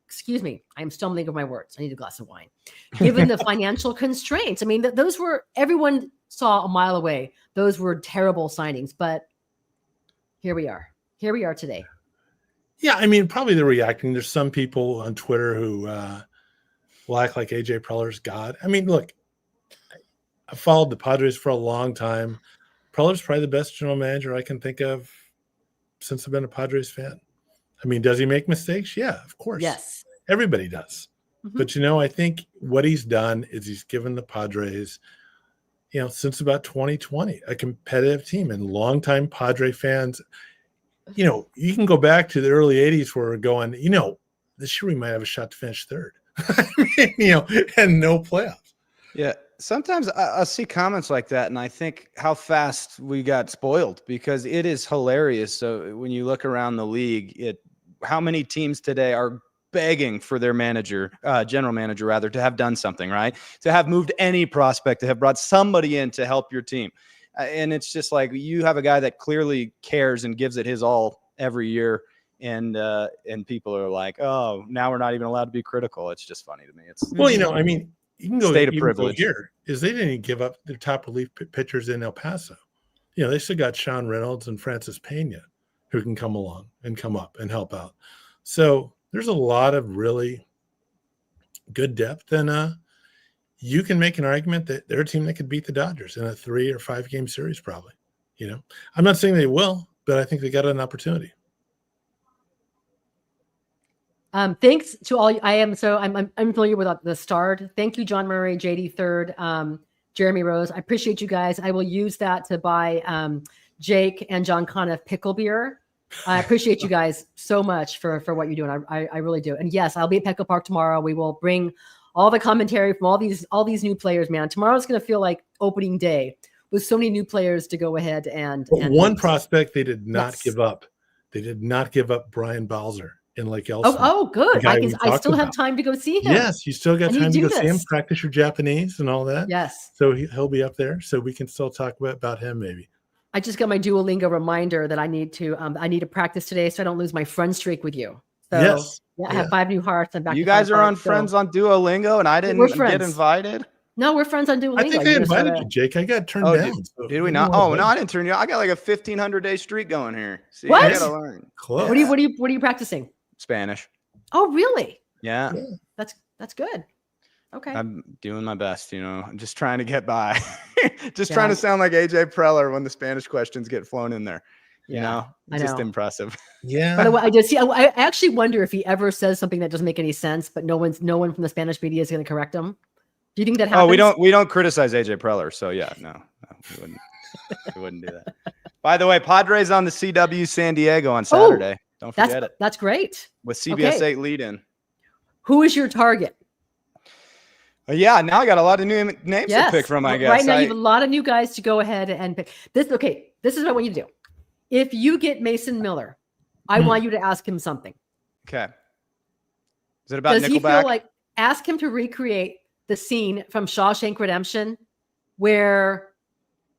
excuse me, I'm stumbling over my words. I need a glass of wine. Given the financial constraints. I mean, those were, everyone saw a mile away. Those were terrible signings, but here we are. Here we are today. Yeah, I mean, probably they're reacting. There's some people on Twitter who will act like AJ Preller's God. I mean, look, I followed the Padres for a long time. Preller's probably the best general manager I can think of since I've been a Padres fan. I mean, does he make mistakes? Yeah, of course. Yes. Everybody does. Mm-hmm. But, I think what he's done is he's given the Padres, since about 2020, a competitive team, and longtime Padre fans, you can go back to the early 80s where we're going, this year we might have a shot to finish third. And no playoffs. Yeah. Sometimes I'll see comments like that, and I think how fast we got spoiled, because it is hilarious. So when you look around the league, how many teams today are begging for their general manager rather, to have done something, right? To have moved any prospect, to have brought somebody in to help your team. And it's just like, you have a guy that clearly cares and gives it his all every year. And people are like, oh, now we're not even allowed to be critical. It's just funny to me. You can go state of privilege here. Is they didn't give up their top relief pitchers in El Paso. They still got Sean Reynolds and Francis Pena who can come along and come up and help out. So there's a lot of really good depth, and you can make an argument that they're a team that could beat the Dodgers in a 3 or 5 game series, probably. I'm not saying they will, but I think they got an opportunity. Thanks to all. I'm familiar with the Starred. Thank you, John Murray, JD Third, Jeremy Rose. I appreciate you guys. I will use that to buy Jake and John Conniff pickle beer. I appreciate you guys so much for what you're doing. I really do. And yes, I'll be at Petco Park tomorrow. We will bring all the commentary from all these new players. Man, tomorrow's going to feel like opening day with so many new players to go ahead and one prospect they did not give up. They did not give up Brian Balzer in Lake Elsinore. Oh, good. I still have time to go see him. Yes, you still got time to go see him, practice your Japanese and all that. Yes. So he'll be up there, so we can still talk about him maybe. I just got my Duolingo reminder that I need to practice today so I don't lose my friend streak with you. So, yes. Yeah, I have 5 new hearts. I'm back. You guys are on friends on Duolingo, and I didn't get invited. No, we're friends on Duolingo. I think they invited you, Jake. I got turned down. Did we not? Oh, no, I didn't turn you. I got like a 1,500-day streak going here. See, what? I gotta learn. Close. What are you practicing? Spanish. Oh, really? Yeah. That's good. Okay. I'm doing my best, I'm just trying to get by. Trying to sound like AJ Preller when the Spanish questions get flown in there. Just impressive. Yeah. By the way, I actually wonder if he ever says something that doesn't make any sense, but no one from the Spanish media is going to correct him. Do you think that happens? Oh, we don't criticize AJ Preller, so yeah, no, we wouldn't. We wouldn't do that. By the way, Padres on the CW San Diego on Saturday. Don't forget it. That's great. With CBS 8 lead in. Who is your target? Yeah, now I got a lot of new names to pick from, I guess. Right now you have a lot of new guys to go ahead and pick. This is what I want you to do. If you get Mason Miller, I want you to ask him something. Okay. Is it about Nickelback? Does he feel like, ask him to recreate the scene from Shawshank Redemption where,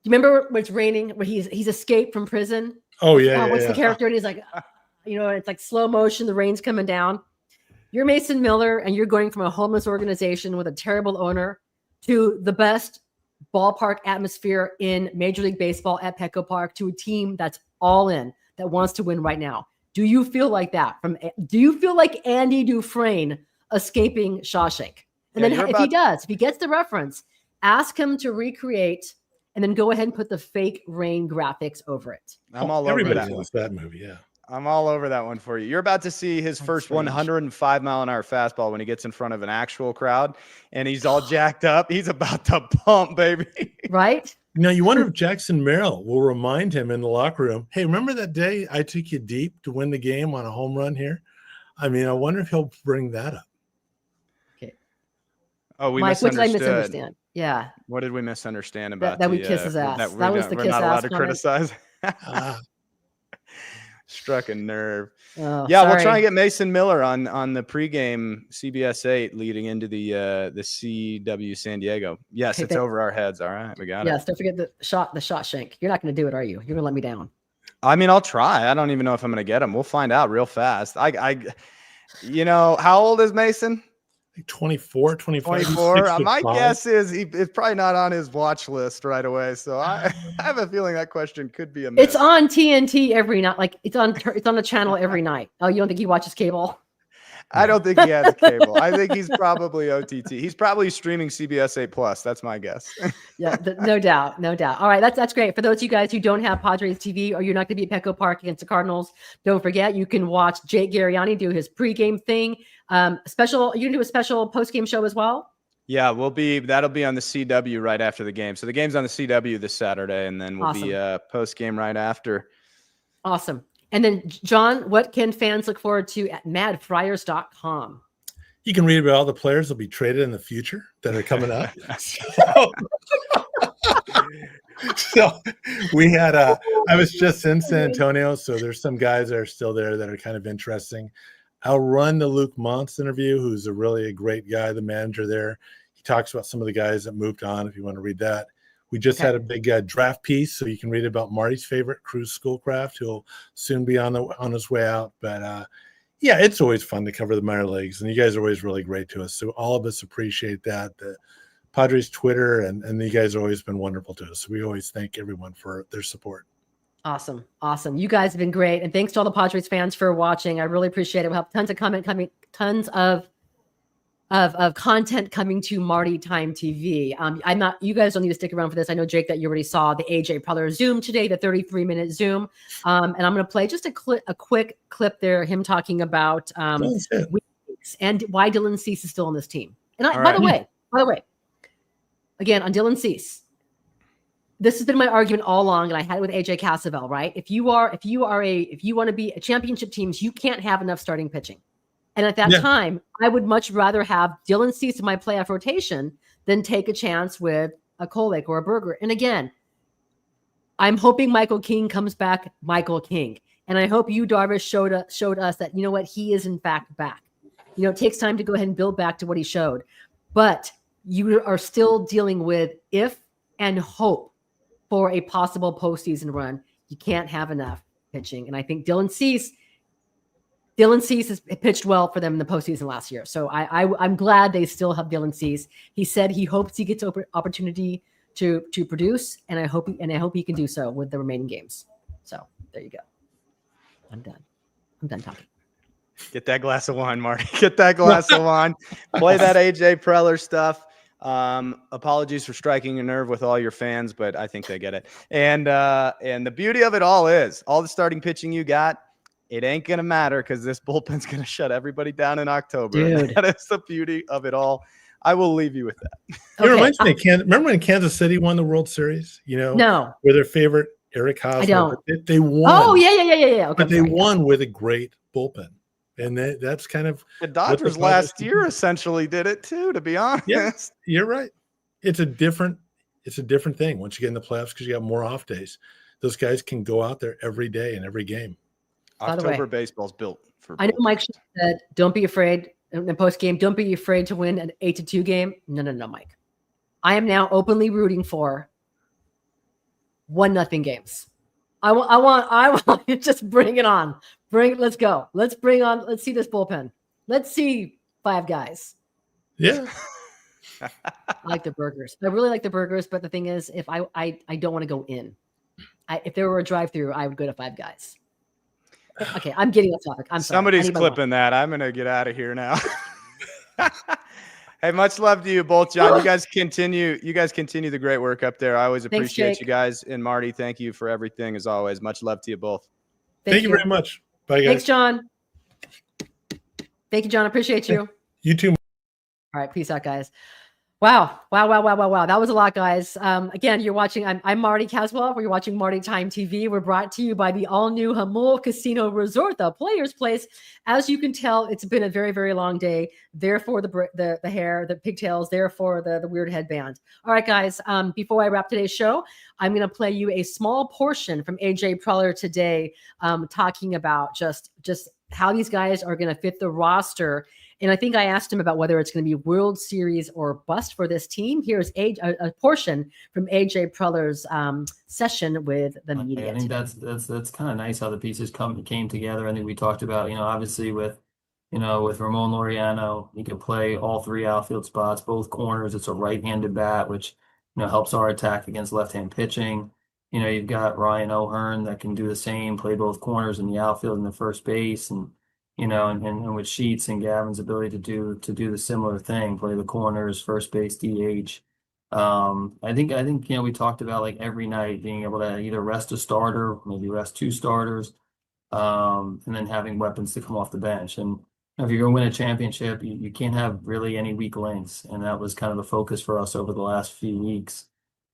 you remember when it's raining, where he's escaped from prison? Oh, yeah. What's the character? And he's like, it's like slow motion, the rain's coming down. You're Mason Miller, and you're going from a homeless organization with a terrible owner to the best ballpark atmosphere in Major League Baseball at Petco Park, to a team that's all in, that wants to win right now. Do you feel like that? Do you feel like Andy Dufresne escaping Shawshank? And then if he does, if he gets the reference, ask him to recreate and then go ahead and put the fake rain graphics over it. I'm all over Everybody that. knows that movie. Yeah. I'm all over that one for you. You're about to see his first strange. 105-mile-an-hour fastball when he gets in front of an actual crowd, and he's all jacked up. He's about to pump, baby. Right? Now, you wonder if Jackson Merrill will remind him in the locker room, hey, remember that day I took you deep to win the game on a home run here? I mean, I wonder if he'll bring that up. Okay. Oh, we Mike, what did I misunderstood. misunderstand? Yeah. What did we misunderstand about That we kiss his ass. That was the we're kiss not allowed ass to comment? criticize. Ah, Struck a nerve. Oh, Yeah, sorry. we'll try and get Mason Miller on the pregame CBS 8 leading into the CW San Diego. Yes, Okay, it's over our heads. All right, we got it. Yes, don't forget the shot shank. You're not going to do it, are you? You're going to let me down. I mean, I'll try. I don't even know if I'm going to get him. We'll find out real fast. You know, how old is Mason? 24, 25. 24. My guess is it's probably not on his watch list right away. So I have a feeling that question could be a miss. It's on TNT every night. Like it's on the channel every night. Oh, you don't think he watches cable? I don't think he has a cable. I think he's probably OTT. He's probably streaming CBS 8 Plus. That's my guess. Yeah, no doubt, no doubt. All right, that's great. For those of you guys who don't have Padres TV or you're not going to be at Petco Park against the Cardinals, don't forget you can watch Jake Garriani do his pregame thing. Special, you can do a special postgame show as well. Yeah, that'll be on the CW right after the game. So the game's on the CW this Saturday, and then we'll be post game right after. Awesome. And then, John, what can fans look forward to at madfriars.com? You can read about all the players that'll be traded in the future that are coming up. So we had I was just in San Antonio, so there's some guys that are still there that are kind of interesting. I'll run the Luke Montz interview, who's a great guy, the manager there. He talks about some of the guys that moved on, if you want to read that. We just had a big draft piece, so you can read about Marty's favorite, Cruz Schoolcraft, who'll soon be on his way out. But yeah, it's always fun to cover the minor leagues, and you guys are always really great to us. So all of us appreciate that. The Padres Twitter and you guys have always been wonderful to us. So we always thank everyone for their support. Awesome. You guys have been great. And thanks to all the Padres fans for watching. I really appreciate it. We'll have tons of comment coming, tons of content coming to Marty Time TV. You guys don't need to stick around for this. I know, Jake, that you already saw the AJ Preller Zoom today, the 33-minute Zoom. And I'm going to play just a quick clip there, him talking about weeks and why Dylan Cease is still on this team. And by the way, again, on Dylan Cease, this has been my argument all along, and I had it with AJ Cassavell, right? If you want to be a championship team, you can't have enough starting pitching. And at that time, I would much rather have Dylan Cease in my playoff rotation than take a chance with a Kolek or a Berger. And again, I'm hoping Michael King comes back, Michael King. And I hope you, Darvish, showed us that, you know what, he is in fact back. You know, it takes time to go ahead and build back to what he showed. But you are still dealing with if and hope for a possible postseason run. You can't have enough pitching. And I think Dylan Cease has pitched well for them in the postseason last year. So I'm glad they still have Dylan Cease. He said he hopes he gets opportunity to produce, and I hope he can do so with the remaining games. So there you go. I'm done talking. Get that glass of wine, Marty. Get that glass of wine. Play that AJ Preller stuff. Apologies for striking a nerve with all your fans, but I think they get it. And the beauty of it all is all the starting pitching you got, it ain't going to matter because this bullpen's going to shut everybody down in October. Dude. That is the beauty of it all. I will leave you with that. It reminds me of remember when Kansas City won the World Series? You know, No. with their favorite Eric Hosmer. I don't. They won. Oh, yeah. Okay, But they sorry. won with a great bullpen. And that's kind of The Dodgers last year essentially did it too, to be honest. Yeah, you're right. It's a different thing once you get in the playoffs because you got more off days. Those guys can go out there every day in every game. By the way, October baseball's built for I know bullpens. Mike said, don't be afraid in the post game. Don't be afraid to win an 8-2 game. No, Mike. I am now openly rooting for 1-0 games. I want just bring it on. Let's go. Let's see this bullpen. Let's see 5 guys. Yeah. I like the burgers. I really like the burgers, but the thing is, if I don't want to go in. If there were a drive-through, I would go to 5 guys. Okay, I'm getting off topic. I'm sorry. Somebody's clipping that. I'm gonna get out of here now. Hey, much love to you both, John. You guys continue the great work up there. I always appreciate you guys. And Marty, thank you for everything as always. Much love to you both. Thank you very much. Bye, guys. Thanks, John. Thank you, John. Appreciate you. You too. All right, peace out, guys. Wow. That was a lot, guys. Again, you're watching, I'm Marty Caswell. We're watching Marty Time TV. We're brought to you by the all-new Hamul Casino Resort, the Players Place. As you can tell, it's been a very, very long day. Therefore, the hair, the pigtails, therefore the weird headband. All right, guys, before I wrap today's show, I'm going to play you a small portion from AJ Preller today, talking about just how these guys are going to fit the roster. And I think I asked him about whether it's going to be World Series or bust for this team. Here's a portion from AJ Preller's session with the media. I think that's kind of nice how the pieces came together. I think we talked about, obviously with Ramon Laureano, he can play all three outfield spots, both corners. It's a right-handed bat, which helps our attack against left-hand pitching. You've got Ryan O'Hearn that can do the same, play both corners in the outfield and the first base, and with Sheets and Gavin's ability to do the similar thing, play the corners, first base, DH. I think we talked about like every night being able to either rest a starter, maybe rest two starters, and then having weapons to come off the bench. And if you're going to win a championship, you can't have really any weak links, and that was kind of the focus for us over the last few weeks.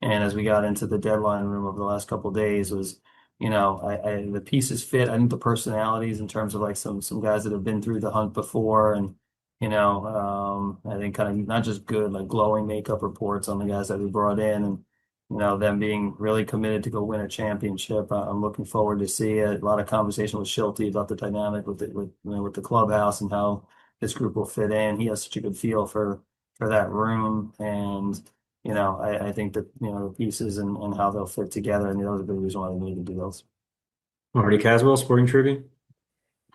And as we got into the deadline room over the last couple of days, was the pieces fit. I think the personalities in terms of like some guys that have been through the hunt before, and I think kind of not just good, like glowing makeup reports on the guys that we brought in, and them being really committed to go win a championship. I'm looking forward to see it. A lot of conversation with Schulte about the dynamic with the clubhouse and how this group will fit in. He has such a good feel for that room, and I think that the pieces and how they'll fit together, and the other big reason why they need to do those. Marty Caswell, Sporting Tribune.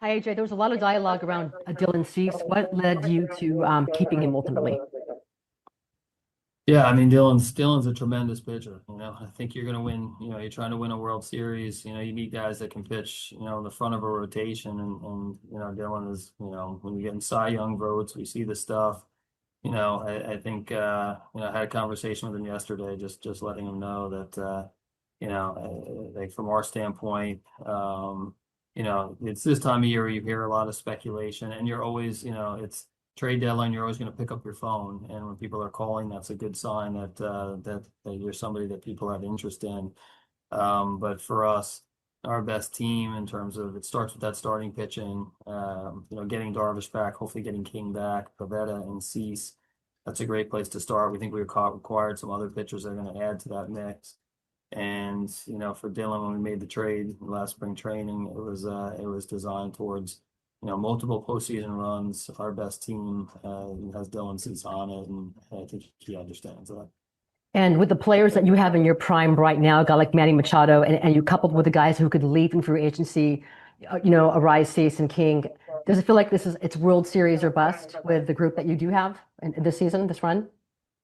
Hi, AJ. There was a lot of dialogue around Dylan Cease. What led you to keeping him ultimately? Yeah, I mean, Dylan's a tremendous pitcher. I think you're going to win. You're trying to win a World Series. You need guys that can pitch. In the front of a rotation, and Dylan is. When you get in Cy Young votes, we see the stuff. I think I had a conversation with him yesterday, just letting him know that like from our standpoint, it's this time of year where you hear a lot of speculation, and you're always, it's trade deadline, you're always going to pick up your phone, and when people are calling, that's a good sign that you're somebody that people have interest in. But for us, our best team in terms of it starts with that starting pitching, getting Darvish back, hopefully getting King back, Pavetta and Cease. That's a great place to start. We think we acquired some other pitchers that are going to add to that mix. And, for Dylan, when we made the trade last spring training, it was designed towards, multiple postseason runs. Our best team has Dylan Cease on it, and I think he understands that. And with the players that you have in your prime right now, a guy like Manny Machado, and you coupled with the guys who could leave in free agency, Arise, Cease, and King, does it feel like it's World Series or bust with the group that you do have in this season, this run?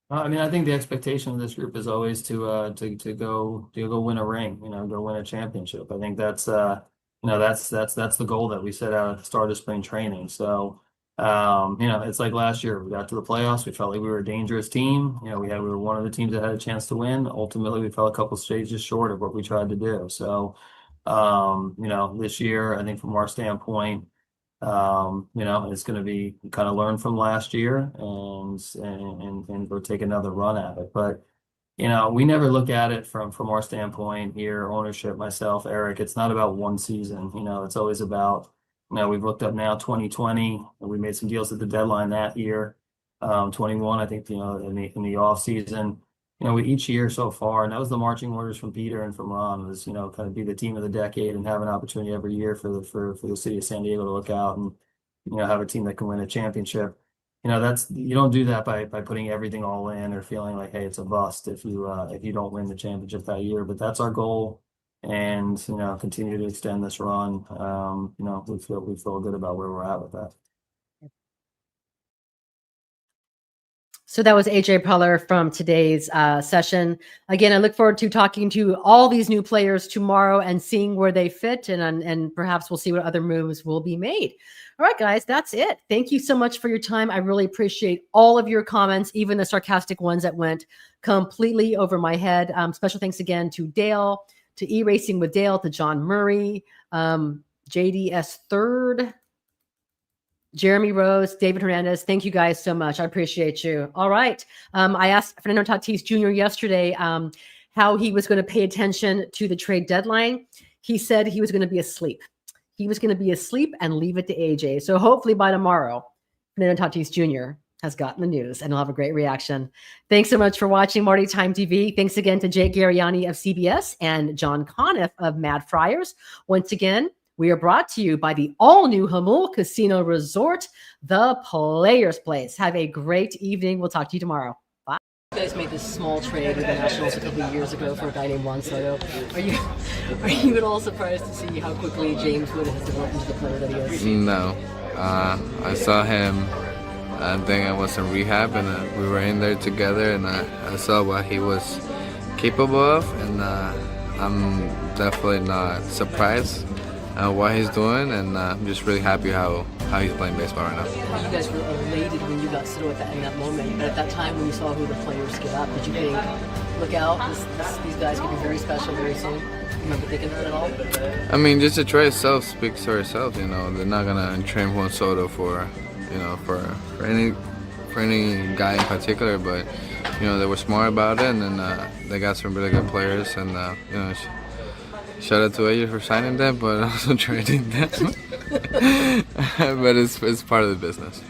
I mean, I think the expectation of this group is always to go win a ring, go win a championship. I think that's the goal that we set out at the start of spring training. So. It's like last year, we got to the playoffs. We felt like we were a dangerous team. We were one of the teams that had a chance to win. Ultimately, we fell a couple stages short of what we tried to do. So, this year, I think from our standpoint, it's going to be kind of learn from last year and go take another run at it. But, we never look at it from our standpoint here, ownership, myself, Eric. It's not about one season. It's always about. We've looked up now 2020, and we made some deals at the deadline that year. 21, I think, in the off season, each year so far, and that was the marching orders from Peter and from Ron, was, kind of be the team of the decade and have an opportunity every year for the city of San Diego to look out and, have a team that can win a championship. You don't do that by putting everything all in or feeling like, hey, it's a bust if you don't win the championship that year. But that's our goal. And continue to extend this run. We feel good about where we're at with that. So that was AJ Preller from today's session. Again, I look forward to talking to all these new players tomorrow and seeing where they fit, and perhaps we'll see what other moves will be made. All right, guys, that's it. Thank you so much for your time. I really appreciate all of your comments, even the sarcastic ones that went completely over my head. Special thanks again to Dale, to E-Racing with Dale, to John Murray, JDS Third, Jeremy Rose, David Hernandez. Thank you guys so much. I appreciate you. All right. I asked Fernando Tatis Jr. yesterday how he was going to pay attention to the trade deadline. He said he was going to be asleep. He was going to be asleep and leave it to AJ. So hopefully by tomorrow, Fernando Tatis Jr. has gotten the news and he'll have a great reaction. Thanks so much for watching Marty Time TV. Thanks again to Jake Gariani of CBS and John Conniff of Mad Friars. Once again, we are brought to you by the all-new Hamul Casino Resort, the Players Place. Have a great evening. We'll talk to you tomorrow. Bye. You guys made this small trade with the Nationals a couple of years ago for a guy named Juan Soto. Are you at all surprised to see how quickly James Wood has developed into the player that he is? No. I saw him, I think I was in rehab, and we were in there together, and I saw what he was capable of, and I'm definitely not surprised what he's doing, and I'm just really happy how he's playing baseball right now. You guys were elated when you got Soto in that moment, but at that time when you saw who the players get up, did you think, look out, these guys could be very special very soon? Remember thinking that at all? I mean, just the trade itself speaks for itself. They're not gonna trade Juan Soto for any guy in particular, but they were smart about it, and then they got some really good players, and shout out to AJ for signing them, but also trading them. But it's part of the business.